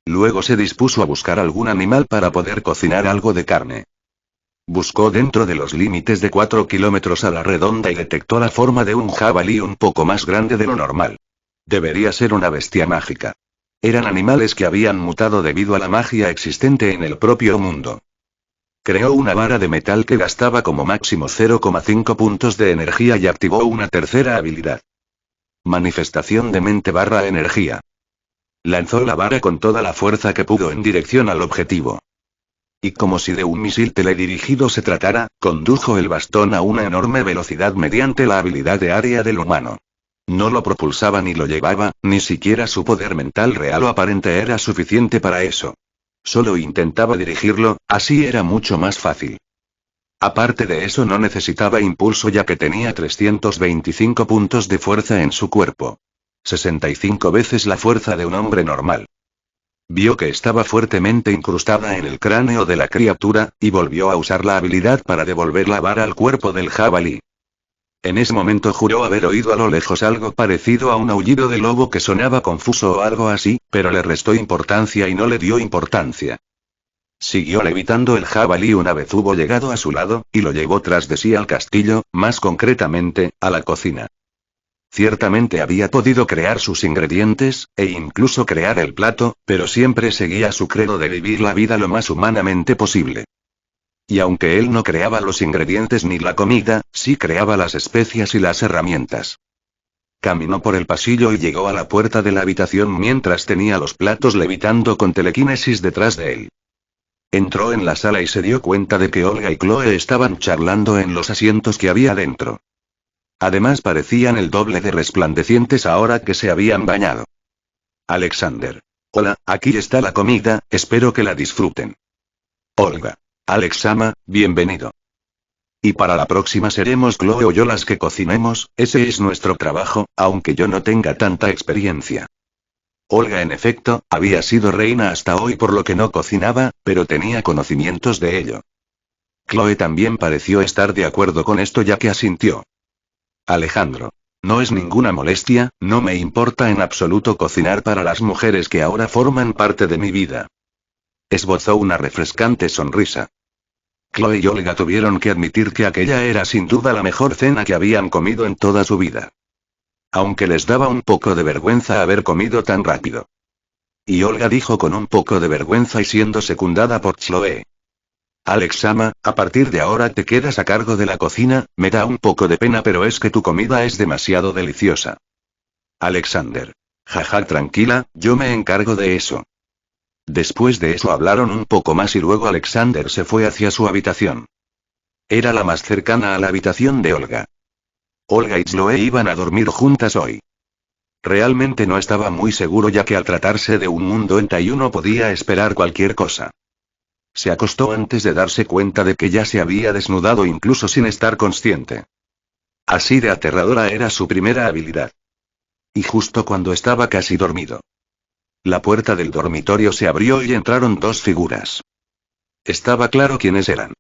Luego se dispuso a buscar algún animal para poder cocinar algo de carne. Buscó dentro de los límites de 4 kilómetros a la redonda y detectó la forma de un jabalí un poco más grande de lo normal. Debería ser una bestia mágica. Eran animales que habían mutado debido a la magia existente en el propio mundo. Creó una vara de metal que gastaba como máximo 0,5 puntos de energía y activó una tercera habilidad. Manifestación de mente / energía. Lanzó la vara con toda la fuerza que pudo en dirección al objetivo. Y como si de un misil teledirigido se tratara, condujo el bastón a una enorme velocidad mediante la habilidad de área del humano. No lo propulsaba ni lo llevaba, ni siquiera su poder mental real o aparente era suficiente para eso. Solo intentaba dirigirlo, así era mucho más fácil. Aparte de eso no necesitaba impulso ya que tenía 325 puntos de fuerza en su cuerpo. 65 veces la fuerza de un hombre normal. Vio que estaba fuertemente incrustada en el cráneo de la criatura, y volvió a usar la habilidad para devolver la vara al cuerpo del jabalí. En ese momento juró haber oído a lo lejos algo parecido a un aullido de lobo que sonaba confuso o algo así, pero le restó importancia y no le dio importancia. Siguió levitando el jabalí una vez hubo llegado a su lado, y lo llevó tras de sí al castillo, más concretamente, a la cocina. Ciertamente había podido crear sus ingredientes, e incluso crear el plato, pero siempre seguía su credo de vivir la vida lo más humanamente posible. Y aunque él no creaba los ingredientes ni la comida, sí creaba las especias y las herramientas. Caminó por el pasillo y llegó a la puerta de la habitación mientras tenía los platos levitando con telequinesis detrás de él. Entró en la sala y se dio cuenta de que Olga y Chloe estaban charlando en los asientos que había dentro. Además parecían el doble de resplandecientes ahora que se habían bañado. Alexander. Hola, aquí está la comida, espero que la disfruten. Olga. Alex-sama, bienvenido. Y para la próxima seremos Chloe o yo las que cocinemos, ese es nuestro trabajo, aunque yo no tenga tanta experiencia. Olga en efecto, había sido reina hasta hoy por lo que no cocinaba, pero tenía conocimientos de ello. Chloe también pareció estar de acuerdo con esto ya que asintió. Alejandro. No es ninguna molestia, no me importa en absoluto cocinar para las mujeres que ahora forman parte de mi vida. Esbozó una refrescante sonrisa. Chloe y Olga tuvieron que admitir que aquella era sin duda la mejor cena que habían comido en toda su vida. Aunque les daba un poco de vergüenza haber comido tan rápido. Y Olga dijo con un poco de vergüenza y siendo secundada por Chloe. Alex-sama, a partir de ahora te quedas a cargo de la cocina, me da un poco de pena pero es que tu comida es demasiado deliciosa. Alexander. Jaja, tranquila, yo me encargo de eso. Después de eso hablaron un poco más y luego Alexander se fue hacia su habitación. Era la más cercana a la habitación de Olga. Olga y Chloe iban a dormir juntas hoy. Realmente no estaba muy seguro ya que al tratarse de un mundo hentai uno podía esperar cualquier cosa. Se acostó antes de darse cuenta de que ya se había desnudado incluso sin estar consciente. Así de aterradora era su primera habilidad. Y justo cuando estaba casi dormido. La puerta del dormitorio se abrió y entraron 2 figuras. Estaba claro quiénes eran.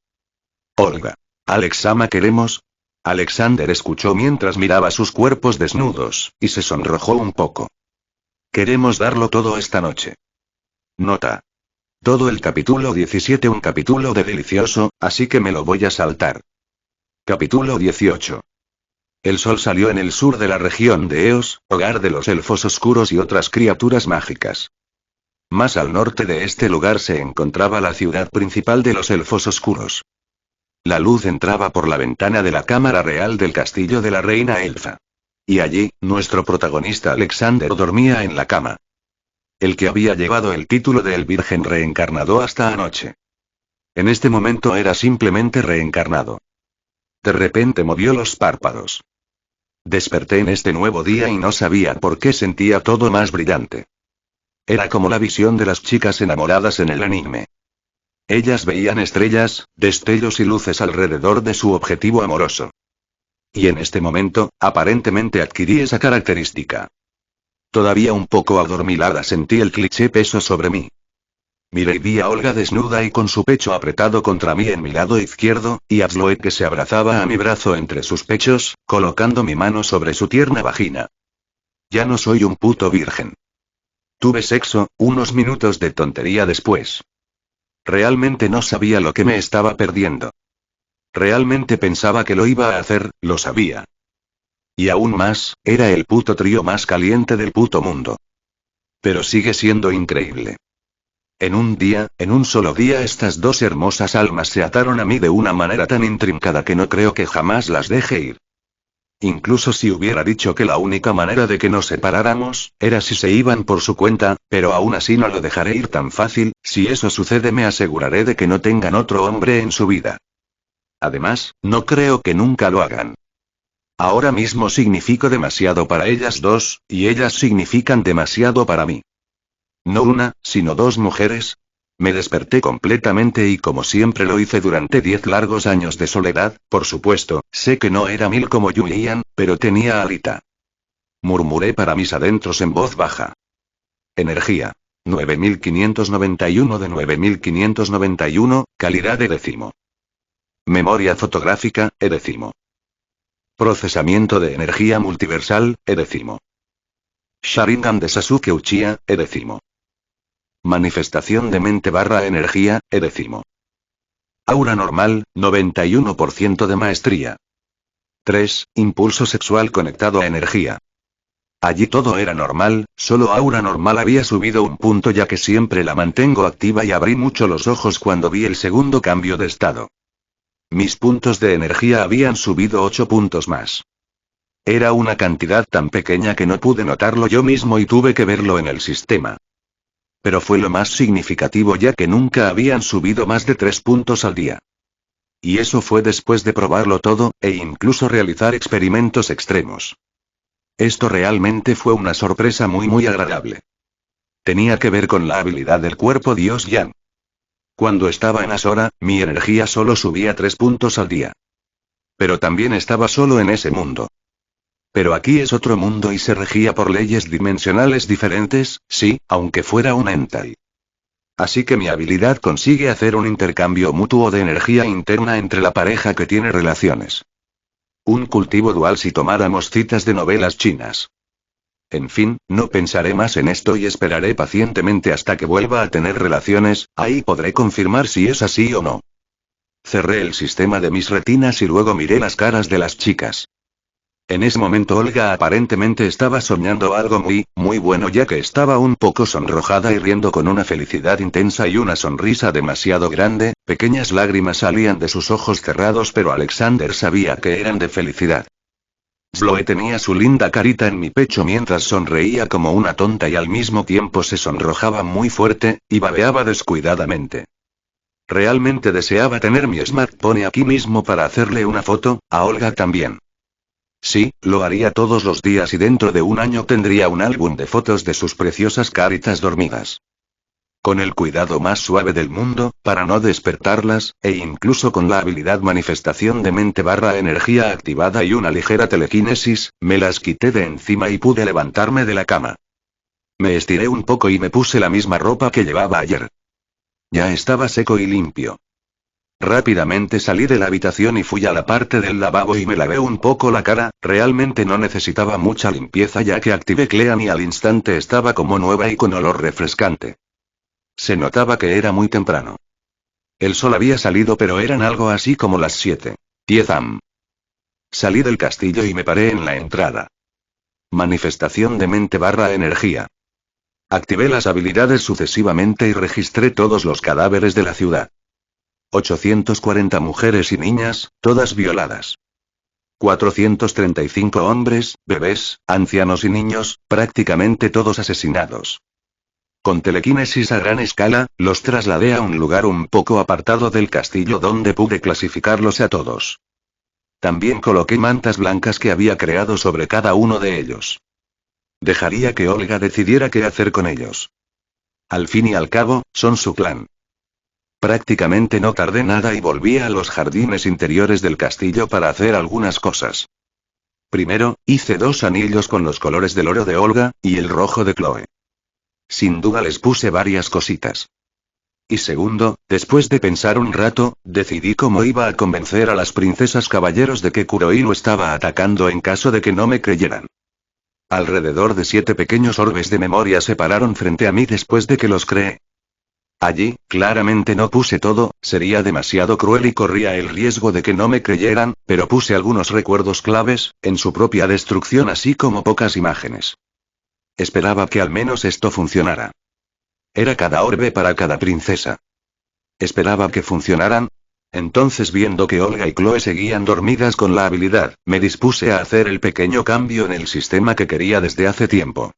Olga. Alex-sama, ¿queremos? Alexander escuchó mientras miraba sus cuerpos desnudos, y se sonrojó un poco. Queremos darlo todo esta noche. Nota. Todo el capítulo 17 un capítulo de delicioso, así que me lo voy a saltar. Capítulo 18. El sol salió en el sur de la región de Eos, hogar de los elfos oscuros y otras criaturas mágicas. Más al norte de este lugar se encontraba la ciudad principal de los elfos oscuros. La luz entraba por la ventana de la cámara real del castillo de la reina elfa. Y allí, nuestro protagonista Alexander dormía en la cama. El que había llevado el título de El Virgen reencarnado hasta anoche. En este momento era simplemente reencarnado. De repente movió los párpados. Desperté en este nuevo día y no sabía por qué sentía todo más brillante. Era como la visión de las chicas enamoradas en el anime. Ellas veían estrellas, destellos y luces alrededor de su objetivo amoroso. Y en este momento, aparentemente adquirí esa característica. Todavía un poco adormilada sentí el cliché peso sobre mí. Miré y vi a Olga desnuda y con su pecho apretado contra mí en mi lado izquierdo, y a Zoe que se abrazaba a mi brazo entre sus pechos, colocando mi mano sobre su tierna vagina. Ya no soy un puto virgen. Tuve sexo, unos minutos de tontería después. Realmente no sabía lo que me estaba perdiendo. Realmente pensaba que lo iba a hacer, lo sabía. Y aún más, era el puto trío más caliente del puto mundo. Pero sigue siendo increíble. En un solo día estas dos hermosas almas se ataron a mí de una manera tan intrincada que no creo que jamás las deje ir. Incluso si hubiera dicho que la única manera de que nos separáramos, era si se iban por su cuenta, pero aún así no lo dejaré ir tan fácil, si eso sucede me aseguraré de que no tengan otro hombre en su vida. Además, no creo que nunca lo hagan. Ahora mismo significo demasiado para ellas dos, y ellas significan demasiado para mí. No una, sino dos mujeres. Me desperté completamente y como siempre lo hice durante 10 largos años de soledad, por supuesto, sé que no era Mil como Julian, pero tenía alita. Murmuré para mis adentros en voz baja. Energía. 9591 de 9591, calidad de décimo. Memoria fotográfica, décimo. Procesamiento de energía multiversal, décimo. Sharingan de Sasuke Uchiha, décimo. Manifestación de mente / energía, décimo. Aura normal, 91% de maestría. 3. Impulso sexual conectado a energía. Allí todo era normal, solo aura normal había subido un punto ya que siempre la mantengo activa y abrí mucho los ojos cuando vi el segundo cambio de estado. Mis puntos de energía habían subido 8 puntos más. Era una cantidad tan pequeña que no pude notarlo yo mismo y tuve que verlo en el sistema. Pero fue lo más significativo ya que nunca habían subido más de 3 puntos al día. Y eso fue después de probarlo todo, e incluso realizar experimentos extremos. Esto realmente fue una sorpresa muy agradable. Tenía que ver con la habilidad del cuerpo Dios Yan. Cuando estaba en Asora, mi energía solo subía 3 puntos al día. Pero también estaba solo en ese mundo. Pero aquí es otro mundo y se regía por leyes dimensionales diferentes, sí, aunque fuera un hentai. Así que mi habilidad consigue hacer un intercambio mutuo de energía interna entre la pareja que tiene relaciones. Un cultivo dual si tomáramos citas de novelas chinas. En fin, no pensaré más en esto y esperaré pacientemente hasta que vuelva a tener relaciones, ahí podré confirmar si es así o no. Cerré el sistema de mis retinas y luego miré las caras de las chicas. En ese momento Olga aparentemente estaba soñando algo muy bueno ya que estaba un poco sonrojada y riendo con una felicidad intensa y una sonrisa demasiado grande, pequeñas lágrimas salían de sus ojos cerrados pero Alexander sabía que eran de felicidad. Zoe tenía su linda carita en mi pecho mientras sonreía como una tonta y al mismo tiempo se sonrojaba muy fuerte, y babeaba descuidadamente. Realmente deseaba tener mi smartphone aquí mismo para hacerle una foto, a Olga también. Sí, lo haría todos los días y dentro de un año tendría un álbum de fotos de sus preciosas caritas dormidas. Con el cuidado más suave del mundo, para no despertarlas, e incluso con la habilidad manifestación de mente / energía activada y una ligera telequinesis, me las quité de encima y pude levantarme de la cama. Me estiré un poco y me puse la misma ropa que llevaba ayer. Ya estaba seco y limpio. Rápidamente salí de la habitación y fui a la parte del lavabo y me lavé un poco la cara, realmente no necesitaba mucha limpieza ya que activé Clean y al instante estaba como nueva y con olor refrescante. Se notaba que era muy temprano. El sol había salido pero eran algo así como las 7:10 am. Salí del castillo y me paré en la entrada. Manifestación de mente / energía. Activé las habilidades sucesivamente y registré todos los cadáveres de la ciudad. 840 mujeres y niñas, todas violadas. 435 hombres, bebés, ancianos y niños, prácticamente todos asesinados. Con telequinesis a gran escala, los trasladé a un lugar un poco apartado del castillo donde pude clasificarlos a todos. También coloqué mantas blancas que había creado sobre cada uno de ellos. Dejaría que Olga decidiera qué hacer con ellos. Al fin y al cabo, son su clan. Prácticamente no tardé nada y volví a los jardines interiores del castillo para hacer algunas cosas. Primero, hice 2 anillos con los colores del oro de Olga, y el rojo de Chloe. Sin duda les puse varias cositas. Y segundo, después de pensar un rato, decidí cómo iba a convencer a las princesas caballeros de que Kurohei no estaba atacando en caso de que no me creyeran. Alrededor de 7 pequeños orbes de memoria se pararon frente a mí después de que los creé. Allí, claramente no puse todo, sería demasiado cruel y corría el riesgo de que no me creyeran, pero puse algunos recuerdos claves, en su propia destrucción así como pocas imágenes. Esperaba que al menos esto funcionara. Era cada orbe para cada princesa. Esperaba que funcionaran. Entonces, viendo que Olga y Chloe seguían dormidas con la habilidad, me dispuse a hacer el pequeño cambio en el sistema que quería desde hace tiempo.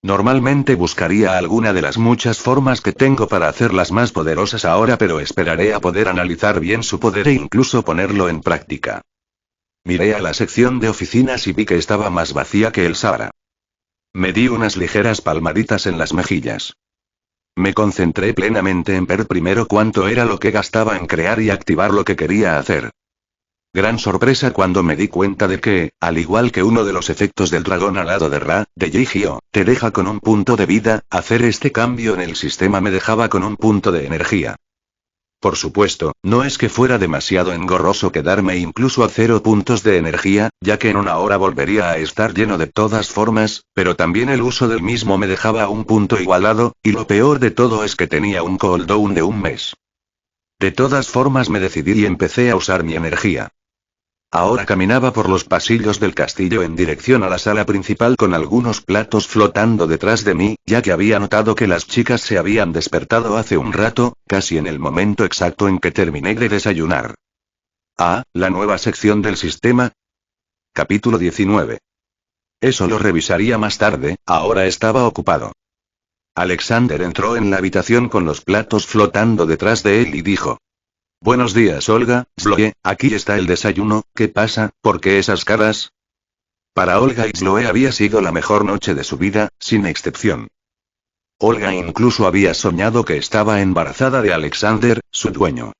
Normalmente buscaría alguna de las muchas formas que tengo para hacerlas más poderosas ahora, pero esperaré a poder analizar bien su poder e incluso ponerlo en práctica. Miré a la sección de oficinas y vi que estaba más vacía que el Sahara. Me di unas ligeras palmaditas en las mejillas. Me concentré plenamente en ver primero cuánto era lo que gastaba en crear y activar lo que quería hacer. Gran sorpresa cuando me di cuenta de que, al igual que uno de los efectos del dragón alado de Ra, de Yu-Gi-Oh, te deja con un punto de vida, hacer este cambio en el sistema me dejaba con un punto de energía. Por supuesto, no es que fuera demasiado engorroso quedarme incluso a 0 puntos de energía, ya que en una hora volvería a estar lleno de todas formas, pero también el uso del mismo me dejaba a un punto igualado, y lo peor de todo es que tenía un cooldown de un mes. De todas formas me decidí y empecé a usar mi energía. Ahora caminaba por los pasillos del castillo en dirección a la sala principal con algunos platos flotando detrás de mí, ya que había notado que las chicas se habían despertado hace un rato, casi en el momento exacto en que terminé de desayunar. Ah, la nueva sección del sistema. Capítulo 19. Eso lo revisaría más tarde, ahora estaba ocupado. Alexander entró en la habitación con los platos flotando detrás de él y dijo: Buenos días, Olga, Chloe, aquí está el desayuno. ¿Qué pasa? ¿Por qué esas caras? Para Olga y Chloe había sido la mejor noche de su vida, sin excepción. Olga incluso había soñado que estaba embarazada de Alexander, su dueño.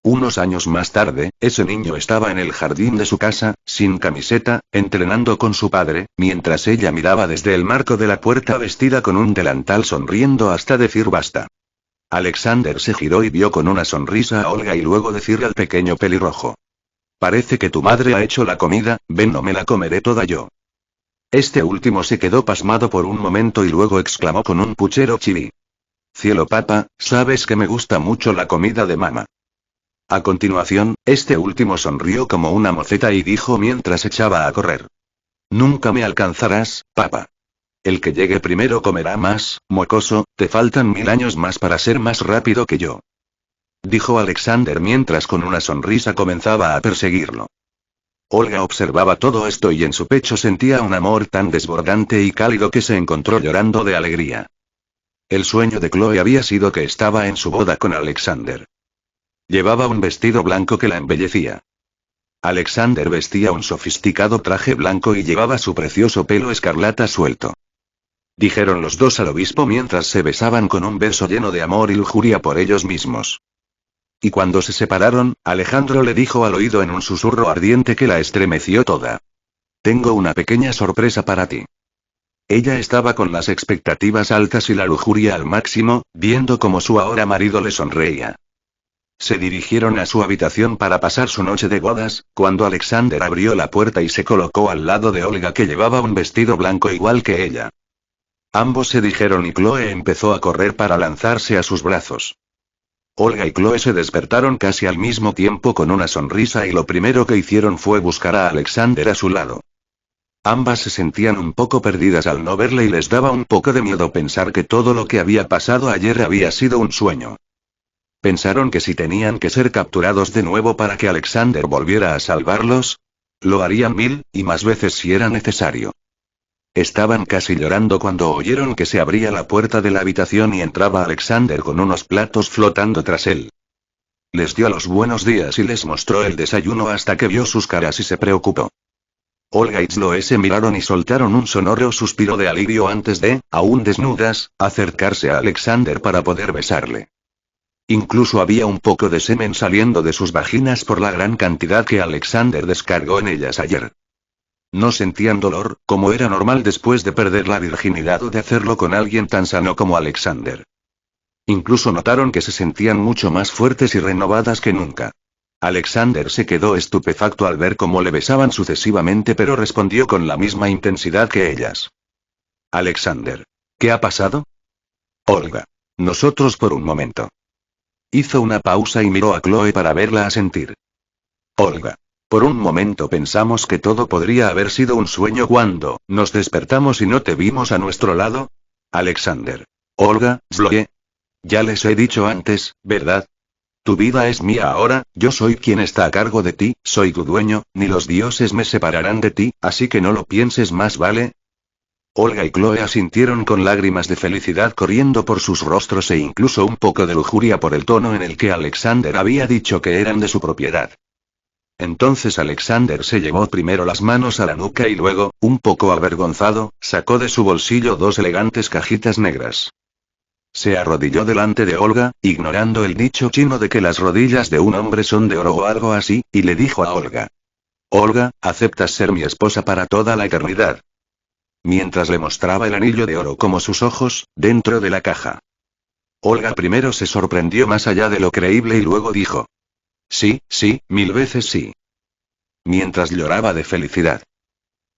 Unos años más tarde, ese niño estaba en el jardín de su casa, sin camiseta, entrenando con su padre, mientras ella miraba desde el marco de la puerta vestida con un delantal sonriendo hasta decir basta. Alexander se giró y vio con una sonrisa a Olga y luego decirle al pequeño pelirrojo: Parece que tu madre ha hecho la comida, ven, no me la comeré toda yo. Este último se quedó pasmado por un momento y luego exclamó con un puchero chili: Cielo papá, sabes que me gusta mucho la comida de mamá. A continuación, este último sonrió como una moceta y dijo mientras echaba a correr: Nunca me alcanzarás, papá. El que llegue primero comerá más, mocoso, te faltan 1000 años más para ser más rápido que yo. Dijo Alexander mientras con una sonrisa comenzaba a perseguirlo. Olga observaba todo esto y en su pecho sentía un amor tan desbordante y cálido que se encontró llorando de alegría. El sueño de Chloe había sido que estaba en su boda con Alexander. Llevaba un vestido blanco que la embellecía. Alexander vestía un sofisticado traje blanco y llevaba su precioso pelo escarlata suelto. Dijeron los dos al obispo mientras se besaban con un beso lleno de amor y lujuria por ellos mismos. Y cuando se separaron, Alejandro le dijo al oído en un susurro ardiente que la estremeció toda: Tengo una pequeña sorpresa para ti. Ella estaba con las expectativas altas y la lujuria al máximo, viendo cómo su ahora marido le sonreía. Se dirigieron a su habitación para pasar su noche de bodas, cuando Alexander abrió la puerta y se colocó al lado de Olga, que llevaba un vestido blanco igual que ella. Ambos se dijeron y Chloe empezó a correr para lanzarse a sus brazos. Olga y Chloe se despertaron casi al mismo tiempo con una sonrisa y lo primero que hicieron fue buscar a Alexander a su lado. Ambas se sentían un poco perdidas al no verle y les daba un poco de miedo pensar que todo lo que había pasado ayer había sido un sueño. Pensaron que si tenían que ser capturados de nuevo para que Alexander volviera a salvarlos, lo harían 1000 y más veces si era necesario. Estaban casi llorando cuando oyeron que se abría la puerta de la habitación y entraba Alexander con unos platos flotando tras él. Les dio los buenos días y les mostró el desayuno hasta que vio sus caras y se preocupó. Olga y Chloe se miraron y soltaron un sonoro suspiro de alivio antes de, aún desnudas, acercarse a Alexander para poder besarle. Incluso había un poco de semen saliendo de sus vaginas por la gran cantidad que Alexander descargó en ellas ayer. No sentían dolor, como era normal después de perder la virginidad o de hacerlo con alguien tan sano como Alexander. Incluso notaron que se sentían mucho más fuertes y renovadas que nunca. Alexander se quedó estupefacto al ver cómo le besaban sucesivamente, pero respondió con la misma intensidad que ellas. Alexander. ¿Qué ha pasado? Olga. Nosotros por un momento. Hizo una pausa y miró a Chloe para verla asentir. Olga. Por un momento pensamos que todo podría haber sido un sueño cuando nos despertamos y no te vimos a nuestro lado. Alexander. Olga, Chloe. Ya les he dicho antes, ¿verdad? Tu vida es mía ahora, yo soy quien está a cargo de ti, soy tu dueño, ni los dioses me separarán de ti, así que no lo pienses más, ¿vale? Olga y Chloe asintieron con lágrimas de felicidad corriendo por sus rostros e incluso un poco de lujuria por el tono en el que Alexander había dicho que eran de su propiedad. Entonces Alexander se llevó primero las manos a la nuca y luego, un poco avergonzado, sacó de su bolsillo 2 elegantes cajitas negras. Se arrodilló delante de Olga, ignorando el dicho chino de que las rodillas de un hombre son de oro o algo así, y le dijo a Olga. Olga, ¿aceptas ser mi esposa para toda la eternidad? Mientras le mostraba el anillo de oro como sus ojos, dentro de la caja. Olga primero se sorprendió más allá de lo creíble y luego dijo. Sí, sí, 1000 veces sí. Mientras lloraba de felicidad.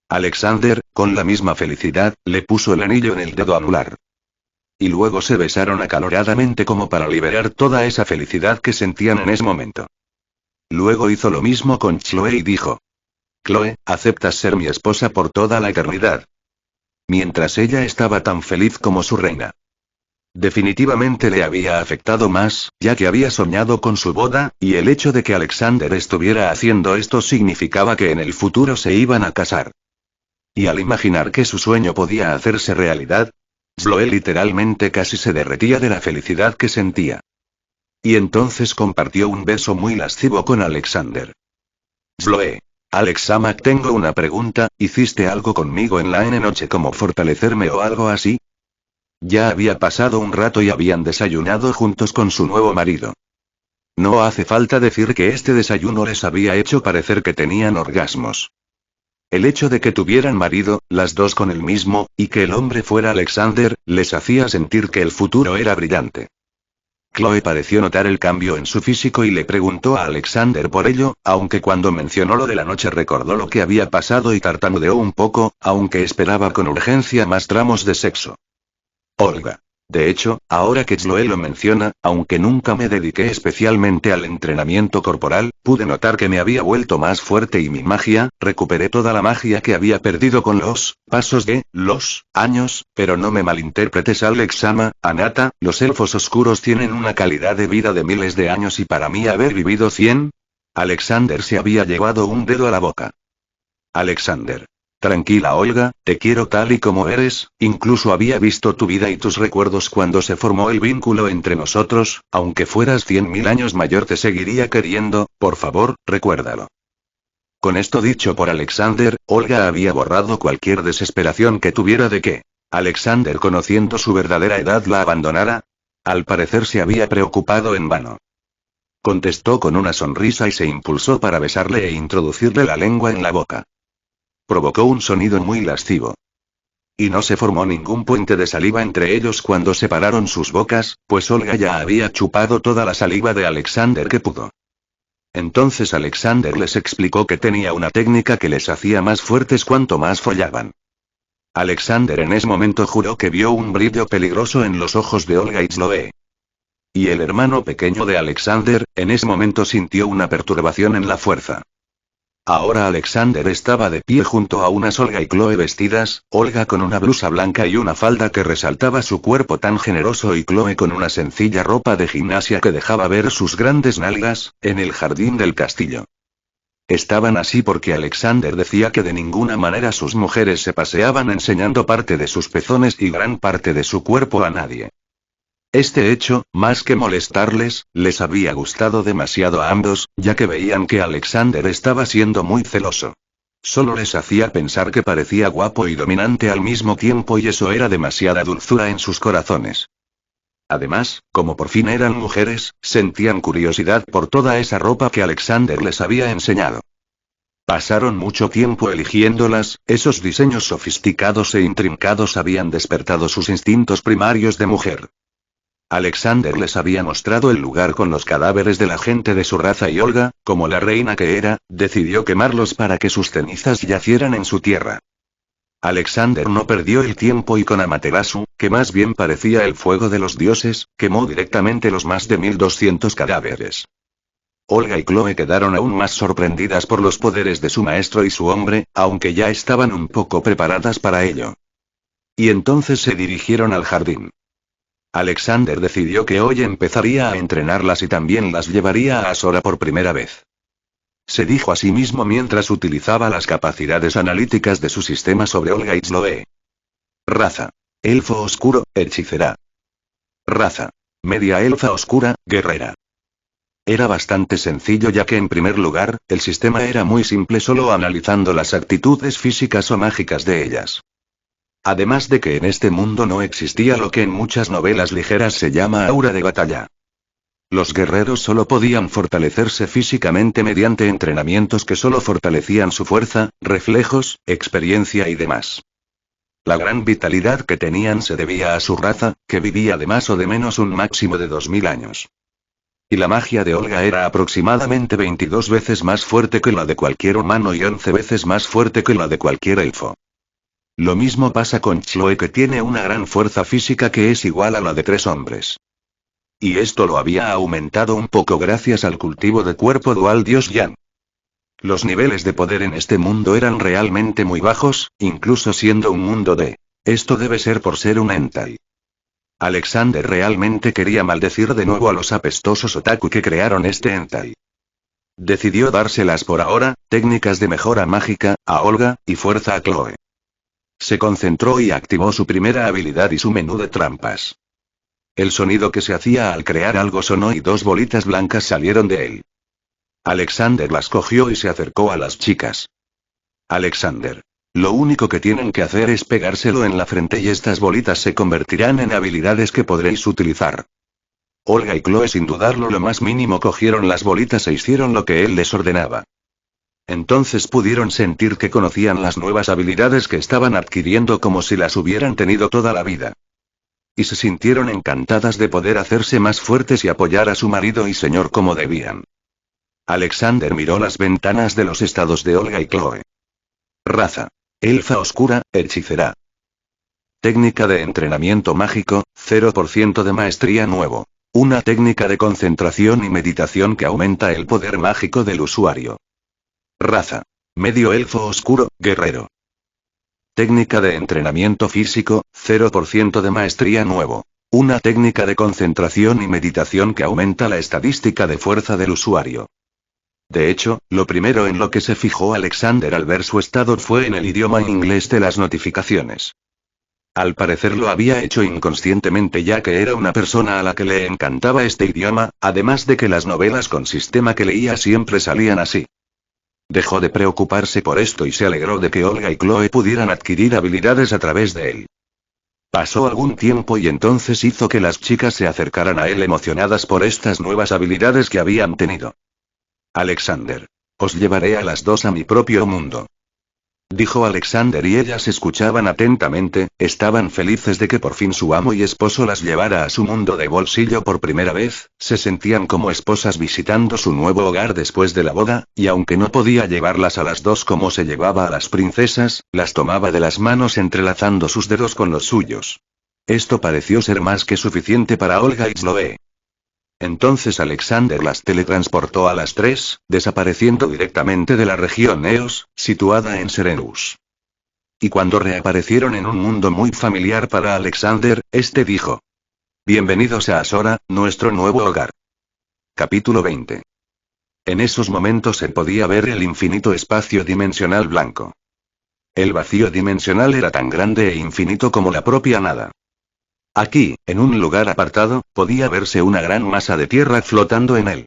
Alexander, con la misma felicidad, le puso el anillo en el dedo anular. Y luego se besaron acaloradamente como para liberar toda esa felicidad que sentían en ese momento. Luego hizo lo mismo con Chloe y dijo. Chloe, ¿aceptas ser mi esposa por toda la eternidad? Mientras ella estaba tan feliz como su reina. Definitivamente le había afectado más, ya que había soñado con su boda, y el hecho de que Alexander estuviera haciendo esto significaba que en el futuro se iban a casar. Y al imaginar que su sueño podía hacerse realidad, Chloe literalmente casi se derretía de la felicidad que sentía. Y entonces compartió un beso muy lascivo con Alexander. Chloe. Alex-sama, tengo una pregunta, ¿hiciste algo conmigo en la noche como fortalecerme o algo así? Ya había pasado un rato y habían desayunado juntos con su nuevo marido. No hace falta decir que este desayuno les había hecho parecer que tenían orgasmos. El hecho de que tuvieran marido, las dos con el mismo, y que el hombre fuera Alexander, les hacía sentir que el futuro era brillante. Chloe pareció notar el cambio en su físico y le preguntó a Alexander por ello, aunque cuando mencionó lo de la noche recordó lo que había pasado y tartamudeó un poco, aunque esperaba con urgencia más tramos de sexo. Olga. De hecho, ahora que Chloe lo menciona, aunque nunca me dediqué especialmente al entrenamiento corporal, pude notar que me había vuelto más fuerte y mi magia, recuperé toda la magia que había perdido con los pasos de los años, pero no me malinterpretes Alex-sama, Anata, los elfos oscuros tienen una calidad de vida de miles de años y para mí haber vivido 100. Alexander se había llevado un dedo a la boca. Alexander. Tranquila Olga, te quiero tal y como eres, incluso había visto tu vida y tus recuerdos cuando se formó el vínculo entre nosotros, aunque fueras 100.000 años mayor te seguiría queriendo, por favor, recuérdalo. Con esto dicho por Alexander, Olga había borrado cualquier desesperación que tuviera de que Alexander, conociendo su verdadera edad, la abandonara. Al parecer se había preocupado en vano. Contestó con una sonrisa y se impulsó para besarle e introducirle la lengua en la boca. Provocó un sonido muy lascivo. Y no se formó ningún puente de saliva entre ellos cuando separaron sus bocas, pues Olga ya había chupado toda la saliva de Alexander que pudo. Entonces Alexander les explicó que tenía una técnica que les hacía más fuertes cuanto más follaban. Alexander en ese momento juró que vio un brillo peligroso en los ojos de Olga y Chloe. Y el hermano pequeño de Alexander, en ese momento sintió una perturbación en la fuerza. Ahora Alexander estaba de pie junto a unas Olga y Chloe vestidas, Olga con una blusa blanca y una falda que resaltaba su cuerpo tan generoso y Chloe con una sencilla ropa de gimnasia que dejaba ver sus grandes nalgas, en el jardín del castillo. Estaban así porque Alexander decía que de ninguna manera sus mujeres se paseaban enseñando parte de sus pezones y gran parte de su cuerpo a nadie. Este hecho, más que molestarles, les había gustado demasiado a ambos, ya que veían que Alexander estaba siendo muy celoso. Solo les hacía pensar que parecía guapo y dominante al mismo tiempo y eso era demasiada dulzura en sus corazones. Además, como por fin eran mujeres, sentían curiosidad por toda esa ropa que Alexander les había enseñado. Pasaron mucho tiempo eligiéndolas, esos diseños sofisticados e intrincados habían despertado sus instintos primarios de mujer. Alexander les había mostrado el lugar con los cadáveres de la gente de su raza y Olga, como la reina que era, decidió quemarlos para que sus cenizas yacieran en su tierra. Alexander no perdió el tiempo y con Amaterasu, que más bien parecía el fuego de los dioses, quemó directamente los más de 1200 cadáveres. Olga y Chloe quedaron aún más sorprendidas por los poderes de su maestro y su hombre, aunque ya estaban un poco preparadas para ello. Y entonces se dirigieron al jardín. Alexander decidió que hoy empezaría a entrenarlas y también las llevaría a Asora por primera vez. Se dijo a sí mismo mientras utilizaba las capacidades analíticas de su sistema sobre Olga y Chloe. Raza: elfo oscuro, hechicera. Raza: media elfa oscura, guerrera. Era bastante sencillo ya que en primer lugar, el sistema era muy simple solo analizando las actitudes físicas o mágicas de ellas. Además de que en este mundo no existía lo que en muchas novelas ligeras se llama aura de batalla. Los guerreros solo podían fortalecerse físicamente mediante entrenamientos que solo fortalecían su fuerza, reflejos, experiencia y demás. La gran vitalidad que tenían se debía a su raza, que vivía de más o de menos un máximo de 2000 años. Y la magia de Olga era aproximadamente 22 veces más fuerte que la de cualquier humano y 11 veces más fuerte que la de cualquier elfo. Lo mismo pasa con Chloe que tiene una gran fuerza física que es igual a la de 3 hombres. Y esto lo había aumentado un poco gracias al cultivo de cuerpo dual Dios Yan. Los niveles de poder en este mundo eran realmente muy bajos, incluso siendo un mundo de... Esto debe ser por ser un hentai. Alexander realmente quería maldecir de nuevo a los apestosos otaku que crearon este hentai. Decidió dárselas por ahora, técnicas de mejora mágica, a Olga, y fuerza a Chloe. Se concentró y activó su primera habilidad y su menú de trampas. El sonido que se hacía al crear algo sonó y 2 bolitas blancas salieron de él. Alexander las cogió y se acercó a las chicas. Alexander: lo único que tienen que hacer es pegárselo en la frente y estas bolitas se convertirán en habilidades que podréis utilizar. Olga y Chloe sin dudarlo lo más mínimo cogieron las bolitas e hicieron lo que él les ordenaba. Entonces pudieron sentir que conocían las nuevas habilidades que estaban adquiriendo como si las hubieran tenido toda la vida. Y se sintieron encantadas de poder hacerse más fuertes y apoyar a su marido y señor como debían. Alexander miró las ventanas de los estados de Olga y Chloe. Raza: elfa oscura, hechicera. Técnica de entrenamiento mágico, 0% de maestría nuevo. Una técnica de concentración y meditación que aumenta el poder mágico del usuario. Raza: medio elfo oscuro, guerrero. Técnica de entrenamiento físico, 0% de maestría nuevo. Una técnica de concentración y meditación que aumenta la estadística de fuerza del usuario. De hecho, lo primero en lo que se fijó Alexander al ver su estado fue en el idioma inglés de las notificaciones. Al parecer lo había hecho inconscientemente ya que era una persona a la que le encantaba este idioma, además de que las novelas con sistema que leía siempre salían así. Dejó de preocuparse por esto y se alegró de que Olga y Chloe pudieran adquirir habilidades a través de él. Pasó algún tiempo y entonces hizo que las chicas se acercaran a él emocionadas por estas nuevas habilidades que habían tenido. Alexander: os llevaré a las 2 a mi propio mundo. Dijo Alexander y ellas escuchaban atentamente, estaban felices de que por fin su amo y esposo las llevara a su mundo de bolsillo por primera vez, se sentían como esposas visitando su nuevo hogar después de la boda, y aunque no podía llevarlas a las 2 como se llevaba a las princesas, las tomaba de las manos entrelazando sus dedos con los suyos. Esto pareció ser más que suficiente para Olga y Chloe. Entonces Alexander las teletransportó a las tres, desapareciendo directamente de la región Eos, situada en Serenus. Y cuando reaparecieron en un mundo muy familiar para Alexander, este dijo: Bienvenidos a Asora, nuestro nuevo hogar. Capítulo 20. En esos momentos se podía ver el infinito espacio dimensional blanco. El vacío dimensional era tan grande e infinito como la propia nada. Aquí, en un lugar apartado, podía verse una gran masa de tierra flotando en él.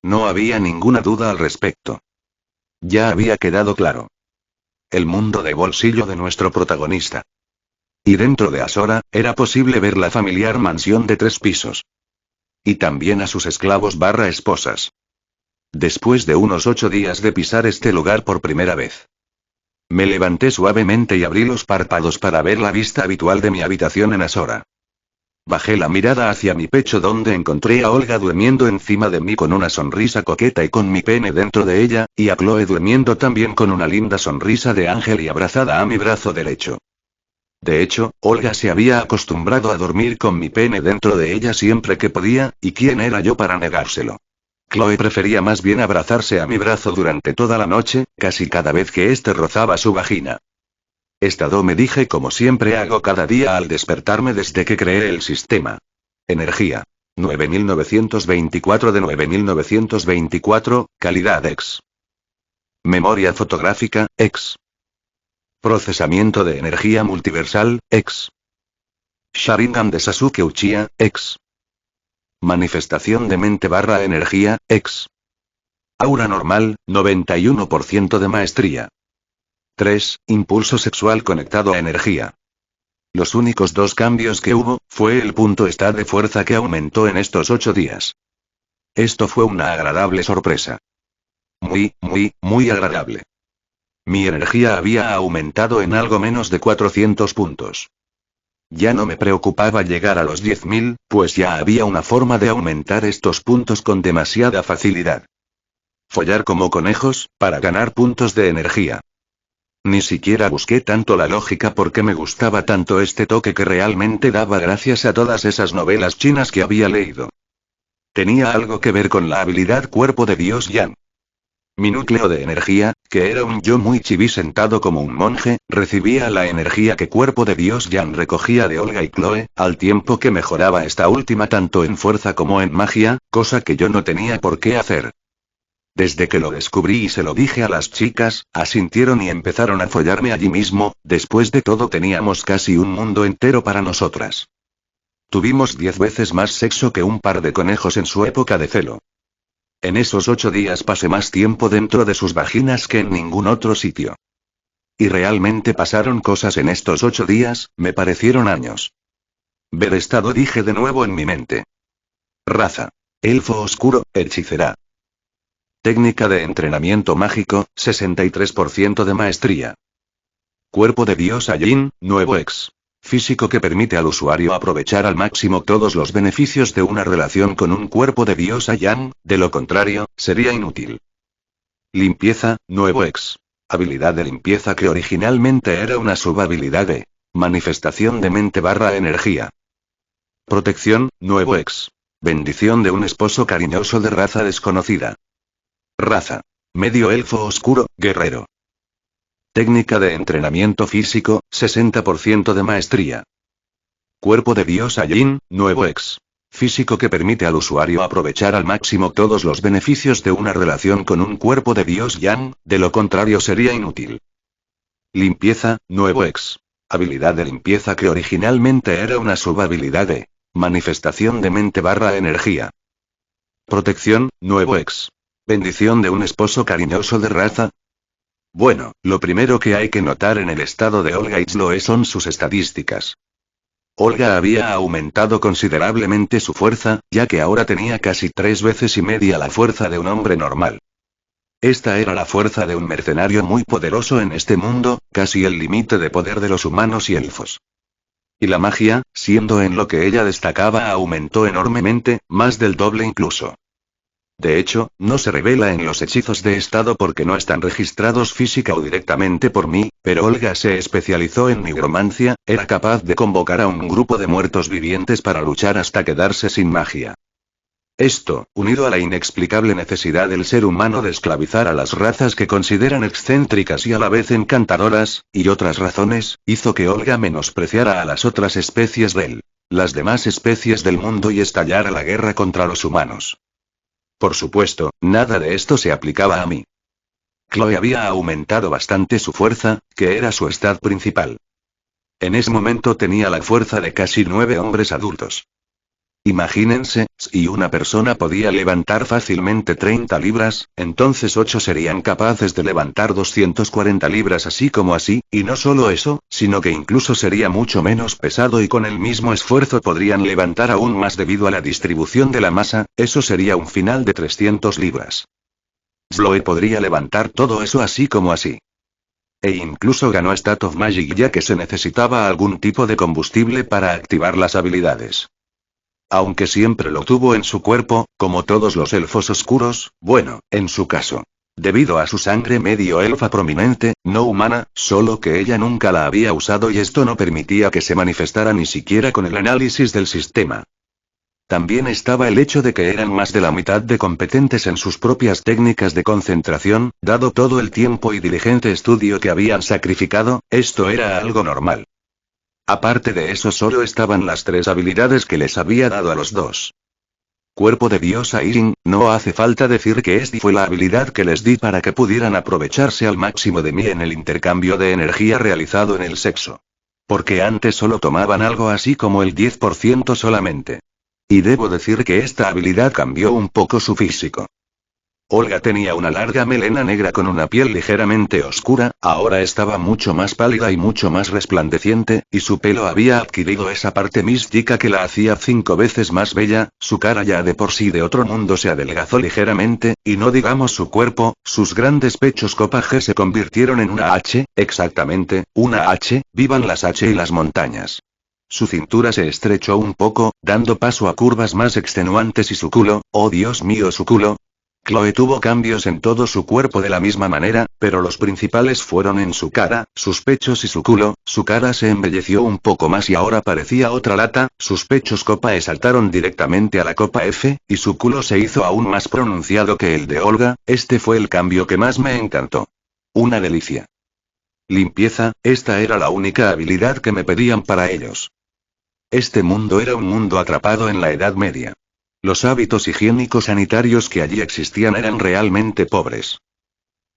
No había ninguna duda al respecto. Ya había quedado claro. El mundo de bolsillo de nuestro protagonista. Y dentro de Asora, era posible ver la familiar mansión de 3 pisos. Y también a sus esclavos / esposas. Después de unos 8 días de pisar este lugar por primera vez. Me levanté suavemente y abrí los párpados para ver la vista habitual de mi habitación en Asora. Bajé la mirada hacia mi pecho donde encontré a Olga durmiendo encima de mí con una sonrisa coqueta y con mi pene dentro de ella, y a Chloe durmiendo también con una linda sonrisa de ángel y abrazada a mi brazo derecho. De hecho, Olga se había acostumbrado a dormir con mi pene dentro de ella siempre que podía, y ¿quién era yo para negárselo? Chloe prefería más bien abrazarse a mi brazo durante toda la noche, casi cada vez que éste rozaba su vagina. Estado me dije como siempre hago cada día al despertarme desde que creé el sistema. Energía. 9924 de 9924, calidad X. Memoria fotográfica, X. Procesamiento de energía multiversal, X. Sharingan de Sasuke Uchiha, X. Manifestación de mente / energía, X. Aura normal, 91% de maestría. 3. Impulso sexual conectado a energía. Los únicos 2 cambios que hubo, fue el punto estat de fuerza que aumentó en estos 8 días. Esto fue una agradable sorpresa. Muy agradable. Mi energía había aumentado en algo menos de 400 puntos. Ya no me preocupaba llegar a los 10.000, pues ya había una forma de aumentar estos puntos con demasiada facilidad. Follar como conejos, para ganar puntos de energía. Ni siquiera busqué tanto la lógica porque me gustaba tanto este toque que realmente daba gracias a todas esas novelas chinas que había leído. Tenía algo que ver con la habilidad cuerpo de Dios Yang. Mi núcleo de energía, que era un yo muy chibi sentado como un monje, recibía la energía que cuerpo de Dios Yang recogía de Olga y Chloe, al tiempo que mejoraba esta última tanto en fuerza como en magia, cosa que yo no tenía por qué hacer. Desde que lo descubrí y se lo dije a las chicas, asintieron y empezaron a follarme allí mismo, después de todo teníamos casi un mundo entero para nosotras. Tuvimos 10 veces más sexo que un par de conejos en su época de celo. En esos 8 días pasé más tiempo dentro de sus vaginas que en ningún otro sitio. Y realmente pasaron cosas en estos 8 días, me parecieron años. Ver estado dije de nuevo en mi mente. Raza. Elfo oscuro, hechicera. Técnica de entrenamiento mágico, 63% de maestría. Cuerpo de diosa Yin, nuevo ex. Físico que permite al usuario aprovechar al máximo todos los beneficios de una relación con un cuerpo de diosa Yang, de lo contrario, sería inútil. Limpieza, nuevo ex. Habilidad de limpieza que originalmente era una subhabilidad de manifestación de mente / energía. Protección, nuevo ex. Bendición de un esposo cariñoso de raza desconocida. Raza. Medio elfo oscuro, guerrero. Técnica de entrenamiento físico, 60% de maestría. Cuerpo de diosa Yin, nuevo ex. Físico que permite al usuario aprovechar al máximo todos los beneficios de una relación con un cuerpo de dios Yang, de lo contrario sería inútil. Limpieza, nuevo ex. Habilidad de limpieza que originalmente era una subhabilidad de manifestación de mente / energía. Protección, nuevo ex. Bendición de un esposo cariñoso de raza. Bueno, lo primero que hay que notar en el estado de Olga y Chloe son sus estadísticas. Olga había aumentado considerablemente su fuerza, ya que ahora tenía casi 3 veces y media la fuerza de un hombre normal. Esta era la fuerza de un mercenario muy poderoso en este mundo, casi el límite de poder de los humanos y elfos. Y la magia, siendo en lo que ella destacaba, aumentó enormemente, más del doble incluso. De hecho, no se revela en los hechizos de estado porque no están registrados física o directamente por mí, pero Olga se especializó en nigromancia, era capaz de convocar a un grupo de muertos vivientes para luchar hasta quedarse sin magia. Esto, unido a la inexplicable necesidad del ser humano de esclavizar a las razas que consideran excéntricas y a la vez encantadoras, y otras razones, hizo que Olga menospreciara a las otras especies las demás especies del mundo y estallara la guerra contra los humanos. Por supuesto, nada de esto se aplicaba a mí. Chloe había aumentado bastante su fuerza, que era su stat principal. En ese momento tenía la fuerza de casi 9 hombres adultos. Imagínense, si una persona podía levantar fácilmente 30 libras, entonces 8 serían capaces de levantar 240 libras así como así, y no solo eso, sino que incluso sería mucho menos pesado y con el mismo esfuerzo podrían levantar aún más debido a la distribución de la masa, eso sería un final de 300 libras. Chloe podría levantar todo eso así como así. E incluso ganó Stat of Magic ya que se necesitaba algún tipo de combustible para activar las habilidades. Aunque siempre lo tuvo en su cuerpo, como todos los elfos oscuros, bueno, en su caso. Debido a su sangre medio elfa prominente, no humana, solo que ella nunca la había usado y esto no permitía que se manifestara ni siquiera con el análisis del sistema. También estaba el hecho de que eran más de la mitad de competentes en sus propias técnicas de concentración, dado todo el tiempo y diligente estudio que habían sacrificado, esto era algo normal. Aparte de eso solo estaban las 3 habilidades que les había dado a los dos. Cuerpo de diosa Irin, no hace falta decir que esta fue la habilidad que les di para que pudieran aprovecharse al máximo de mí en el intercambio de energía realizado en el sexo. Porque antes solo tomaban algo así como el 10% solamente. Y debo decir que esta habilidad cambió un poco su físico. Olga tenía una larga melena negra con una piel ligeramente oscura, ahora estaba mucho más pálida y mucho más resplandeciente, y su pelo había adquirido esa parte mística que la hacía 5 veces más bella, su cara ya de por sí de otro mundo se adelgazó ligeramente, y no digamos su cuerpo, sus grandes pechos copa G se convirtieron en una H, exactamente, una H, vivan las H y las montañas. Su cintura se estrechó un poco, dando paso a curvas más extenuantes y su culo, oh Dios mío su culo. Chloe tuvo cambios en todo su cuerpo de la misma manera, pero los principales fueron en su cara, sus pechos y su culo. Su cara se embelleció un poco más y ahora parecía otra lata, sus pechos copa E saltaron directamente a la copa F, y su culo se hizo aún más pronunciado que el de Olga. Este fue el cambio que más me encantó. Una delicia. Limpieza, esta era la única habilidad que me pedían para ellos. Este mundo era un mundo atrapado en la Edad Media. Los hábitos higiénicos sanitarios que allí existían eran realmente pobres.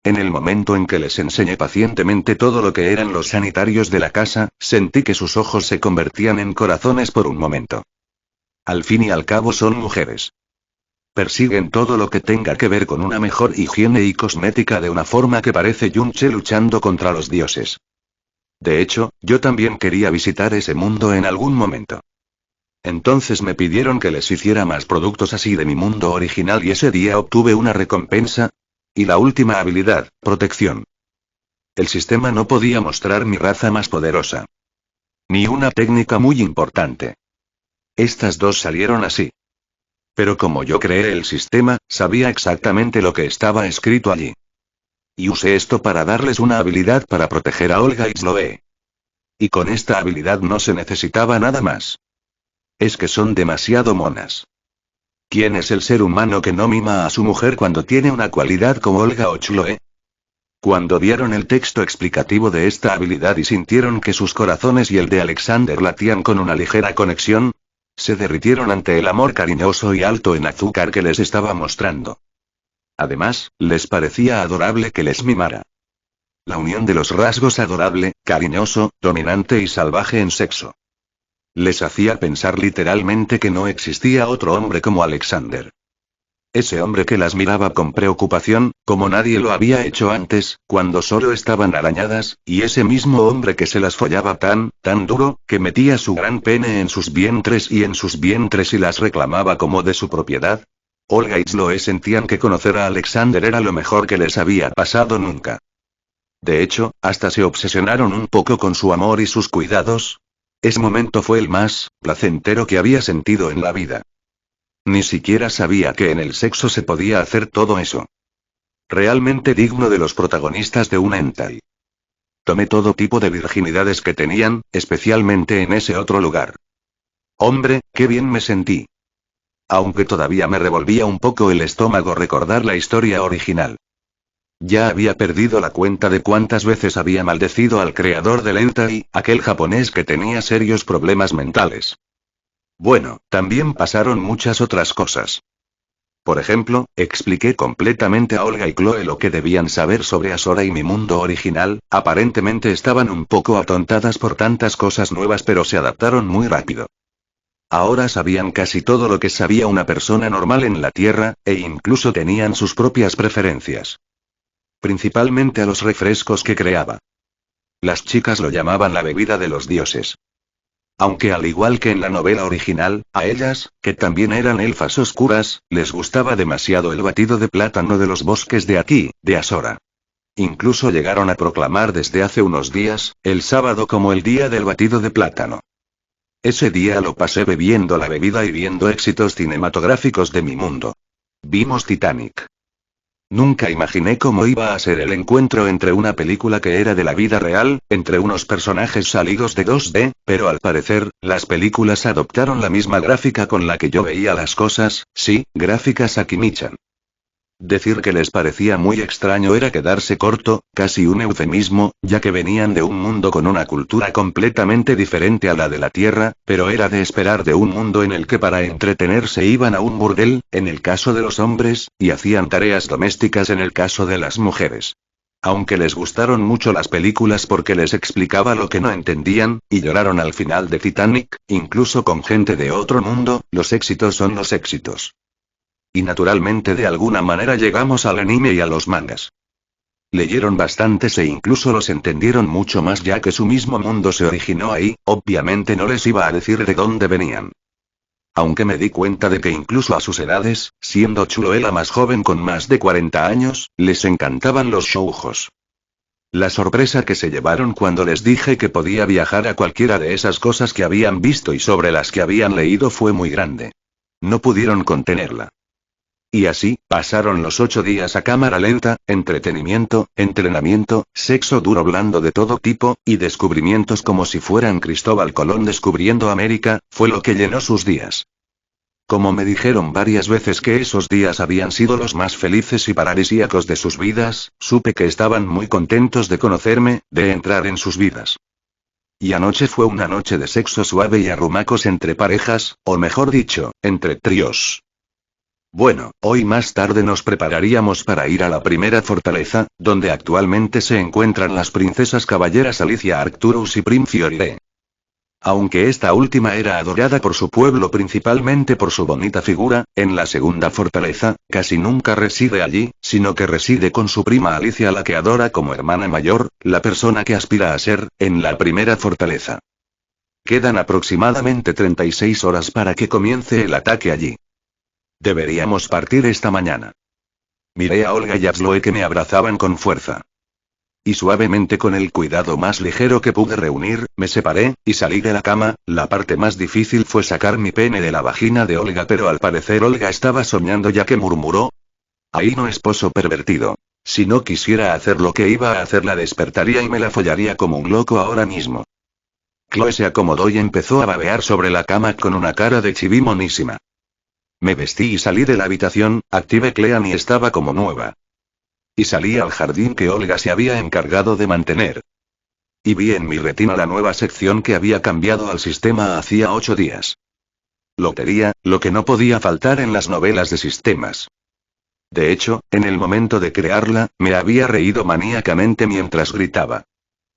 En el momento en que les enseñé pacientemente todo lo que eran los sanitarios de la casa, sentí que sus ojos se convertían en corazones por un momento. Al fin y al cabo son mujeres. Persiguen todo lo que tenga que ver con una mejor higiene y cosmética de una forma que parece Yunche luchando contra los dioses. De hecho, yo también quería visitar ese mundo en algún momento. Entonces me pidieron que les hiciera más productos así de mi mundo original y ese día obtuve una recompensa. Y la última habilidad, protección. El sistema no podía mostrar mi raza más poderosa. Ni una técnica muy importante. Estas dos salieron así. Pero como yo creé el sistema, sabía exactamente lo que estaba escrito allí. Y usé esto para darles una habilidad para proteger a Olga y Chloe. Y con esta habilidad no se necesitaba nada más. Es que son demasiado monas. ¿Quién es el ser humano que no mima a su mujer cuando tiene una cualidad como Olga o Chloe? Cuando vieron el texto explicativo de esta habilidad y sintieron que sus corazones y el de Alexander latían con una ligera conexión, se derritieron ante el amor cariñoso y alto en azúcar que les estaba mostrando. Además, les parecía adorable que les mimara. La unión de los rasgos adorable, cariñoso, dominante y salvaje en sexo. Les hacía pensar literalmente que no existía otro hombre como Alexander. Ese hombre que las miraba con preocupación, como nadie lo había hecho antes, cuando solo estaban arañadas, y ese mismo hombre que se las follaba tan duro, que metía su gran pene en sus vientres y las reclamaba como de su propiedad. Olga y Chloe sentían que conocer a Alexander era lo mejor que les había pasado nunca. De hecho, hasta se obsesionaron un poco con su amor y sus cuidados. Ese momento fue el más placentero que había sentido en la vida. Ni siquiera sabía que en el sexo se podía hacer todo eso. Realmente digno de los protagonistas de un hentai. Tomé todo tipo de virginidades que tenían, especialmente en ese otro lugar. Hombre, qué bien me sentí. Aunque todavía me revolvía un poco el estómago recordar la historia original. Ya había perdido la cuenta de cuántas veces había maldecido al creador del hentai, aquel japonés que tenía serios problemas mentales. Bueno, también pasaron muchas otras cosas. Por ejemplo, expliqué completamente a Olga y Chloe lo que debían saber sobre Asora y mi mundo original. Aparentemente estaban un poco atontadas por tantas cosas nuevas, pero se adaptaron muy rápido. Ahora sabían casi todo lo que sabía una persona normal en la Tierra, e incluso tenían sus propias preferencias. Principalmente a los refrescos que creaba. Las chicas lo llamaban la bebida de los dioses. Aunque al igual que en la novela original, a ellas, que también eran elfas oscuras, les gustaba demasiado el batido de plátano de los bosques de aquí, de Asora. Incluso llegaron a proclamar desde hace unos días, el sábado como el día del batido de plátano. Ese día lo pasé bebiendo la bebida y viendo éxitos cinematográficos de mi mundo. Vimos Titanic. Nunca imaginé cómo iba a ser el encuentro entre una película que era de la vida real, entre unos personajes salidos de 2D, pero al parecer, las películas adoptaron la misma gráfica con la que yo veía las cosas, sí, gráficas Akimichan. Decir que les parecía muy extraño era quedarse corto, casi un eufemismo, ya que venían de un mundo con una cultura completamente diferente a la de la Tierra, pero era de esperar de un mundo en el que para entretenerse iban a un burdel, en el caso de los hombres, y hacían tareas domésticas en el caso de las mujeres. Aunque les gustaron mucho las películas porque les explicaba lo que no entendían, y lloraron al final de Titanic, incluso con gente de otro mundo, los éxitos son los éxitos. Y naturalmente de alguna manera llegamos al anime y a los mangas. Leyeron bastantes e incluso los entendieron mucho más ya que su mismo mundo se originó ahí, obviamente no les iba a decir de dónde venían. Aunque me di cuenta de que incluso a sus edades, siendo Chloe la más joven con más de 40 años, les encantaban los shoujos. La sorpresa que se llevaron cuando les dije que podía viajar a cualquiera de esas cosas que habían visto y sobre las que habían leído fue muy grande. No pudieron contenerla. Y así, pasaron los 8 días a cámara lenta, entretenimiento, entrenamiento, sexo duro blando de todo tipo, y descubrimientos como si fueran Cristóbal Colón descubriendo América, fue lo que llenó sus días. Como me dijeron varias veces que esos días habían sido los más felices y paradisíacos de sus vidas, supe que estaban muy contentos de conocerme, de entrar en sus vidas. Y anoche fue una noche de sexo suave y arrumacos entre parejas, o mejor dicho, entre tríos. Bueno, hoy más tarde nos prepararíamos para ir a la primera fortaleza, donde actualmente se encuentran las princesas caballeras Alicia Arcturus y Prim Fiorire. Aunque esta última era adorada por su pueblo principalmente por su bonita figura, en la segunda fortaleza, casi nunca reside allí, sino que reside con su prima Alicia, la que adora como hermana mayor, la persona que aspira a ser, en la primera fortaleza. Quedan aproximadamente 36 horas para que comience el ataque allí. Deberíamos partir esta mañana. Miré a Olga y a Chloe que me abrazaban con fuerza. Y suavemente, con el cuidado más ligero que pude reunir, me separé, y salí de la cama. La parte más difícil fue sacar mi pene de la vagina de Olga, pero al parecer Olga estaba soñando ya que murmuró: «Ahí no, esposo pervertido. Si no quisiera hacer lo que iba a hacer, la despertaría y me la follaría como un loco ahora mismo». Chloe se acomodó y empezó a babear sobre la cama con una cara de chiví monísima. Me vestí y salí de la habitación, activé Clean y estaba como nueva. Y salí al jardín que Olga se había encargado de mantener. Y vi en mi retina la nueva sección que había cambiado al sistema hacía 8 días. Lotería, lo que no podía faltar en las novelas de sistemas. De hecho, en el momento de crearla, me había reído maníacamente mientras gritaba: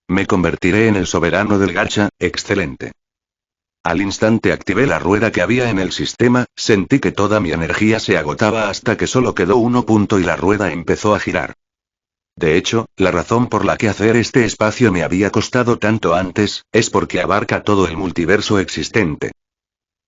«Me convertiré en el soberano del gacha, excelente». Al instante activé la rueda que había en el sistema, sentí que toda mi energía se agotaba hasta que solo quedó 1 punto y la rueda empezó a girar. De hecho, la razón por la que hacer este espacio me había costado tanto antes, es porque abarca todo el multiverso existente.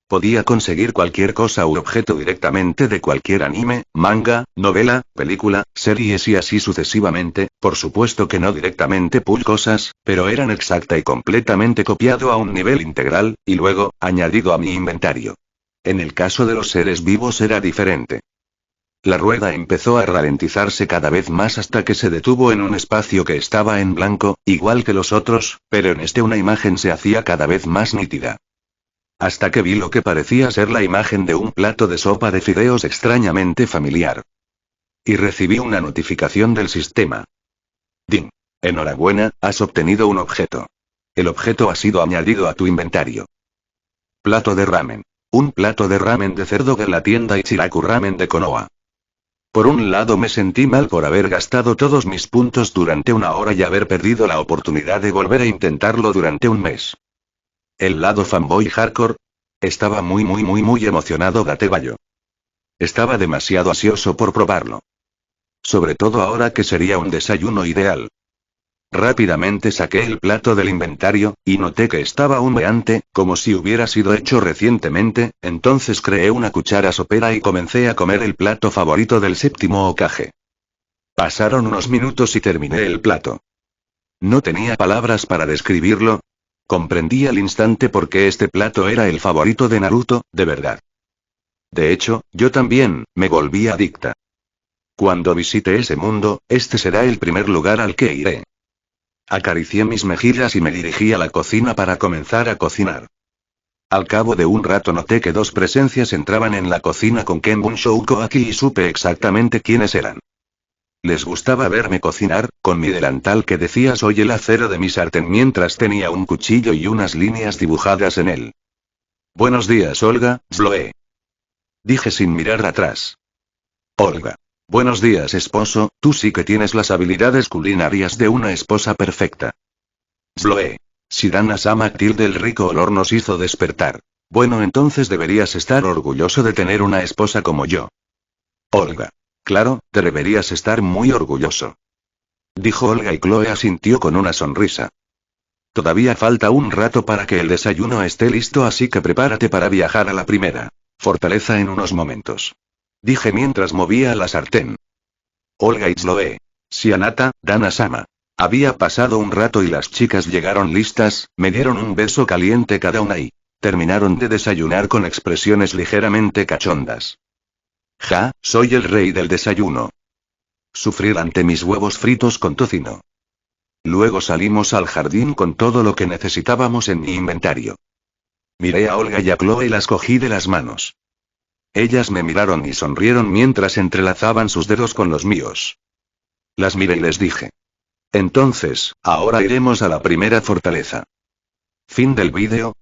Podía conseguir cualquier cosa u objeto directamente de cualquier anime, manga, novela, película, series y así sucesivamente. Por supuesto que no directamente pull cosas, pero eran exacta y completamente copiado a un nivel integral, y luego, añadido a mi inventario. En el caso de los seres vivos era diferente. La rueda empezó a ralentizarse cada vez más hasta que se detuvo en un espacio que estaba en blanco, igual que los otros, pero en este una imagen se hacía cada vez más nítida. hasta que vi lo que parecía ser la imagen de un plato de sopa de fideos extrañamente familiar. Y recibí una notificación del sistema. Ding. Enhorabuena, has obtenido un objeto. El objeto ha sido añadido a tu inventario. Plato de ramen. Un plato de ramen de cerdo de la tienda Ichiraku Ramen de Konoha. Por un lado me sentí mal por haber gastado todos mis puntos durante una hora y haber perdido la oportunidad de volver a intentarlo durante un mes. El lado fanboy hardcore. Estaba muy emocionado Gatebayo. Estaba demasiado ansioso por probarlo. Sobre todo ahora que sería un desayuno ideal. Rápidamente saqué el plato del inventario, y noté que estaba humeante, como si hubiera sido hecho recientemente, entonces creé una cuchara sopera y comencé a comer el plato favorito del séptimo Hokage. Pasaron unos minutos y terminé el plato. No tenía palabras para describirlo. Comprendí al instante por qué este plato era el favorito de Naruto, de verdad. De hecho, yo también, me volví adicta. Cuando visite ese mundo, este será el primer lugar al que iré. Acaricié mis mejillas y me dirigí a la cocina para comenzar a cocinar. Al cabo de un rato noté que dos presencias entraban en la cocina con Kenbun Shoukoaki y supe exactamente quiénes eran. Les gustaba verme cocinar, con mi delantal que decía soy el acero de mi sartén mientras tenía un cuchillo y unas líneas dibujadas en él. Buenos días Olga, Zoe. Dije sin mirar atrás. Olga. Buenos días esposo, tú sí que tienes las habilidades culinarias de una esposa perfecta. Zoe. Shirana-sama el rico olor nos hizo despertar. Bueno entonces deberías estar orgulloso de tener una esposa como yo. Olga. Claro, deberías estar muy orgulloso. Dijo Olga y Chloe asintió con una sonrisa. Todavía falta un rato para que el desayuno esté listo así que prepárate para viajar a la primera fortaleza en unos momentos. Dije mientras movía la sartén. Olga y Chloe. Shianata, Dana-sama. Había pasado un rato y las chicas llegaron listas, me dieron un beso caliente cada una y terminaron de desayunar con expresiones ligeramente cachondas. Ja, soy el rey del desayuno. Sufrir ante mis huevos fritos con tocino. Luego salimos al jardín con todo lo que necesitábamos en mi inventario. Miré a Olga y a Chloe y las cogí de las manos. Ellas me miraron y sonrieron mientras entrelazaban sus dedos con los míos. Las miré y les dije. Entonces, ahora iremos a la primera fortaleza. Fin del vídeo.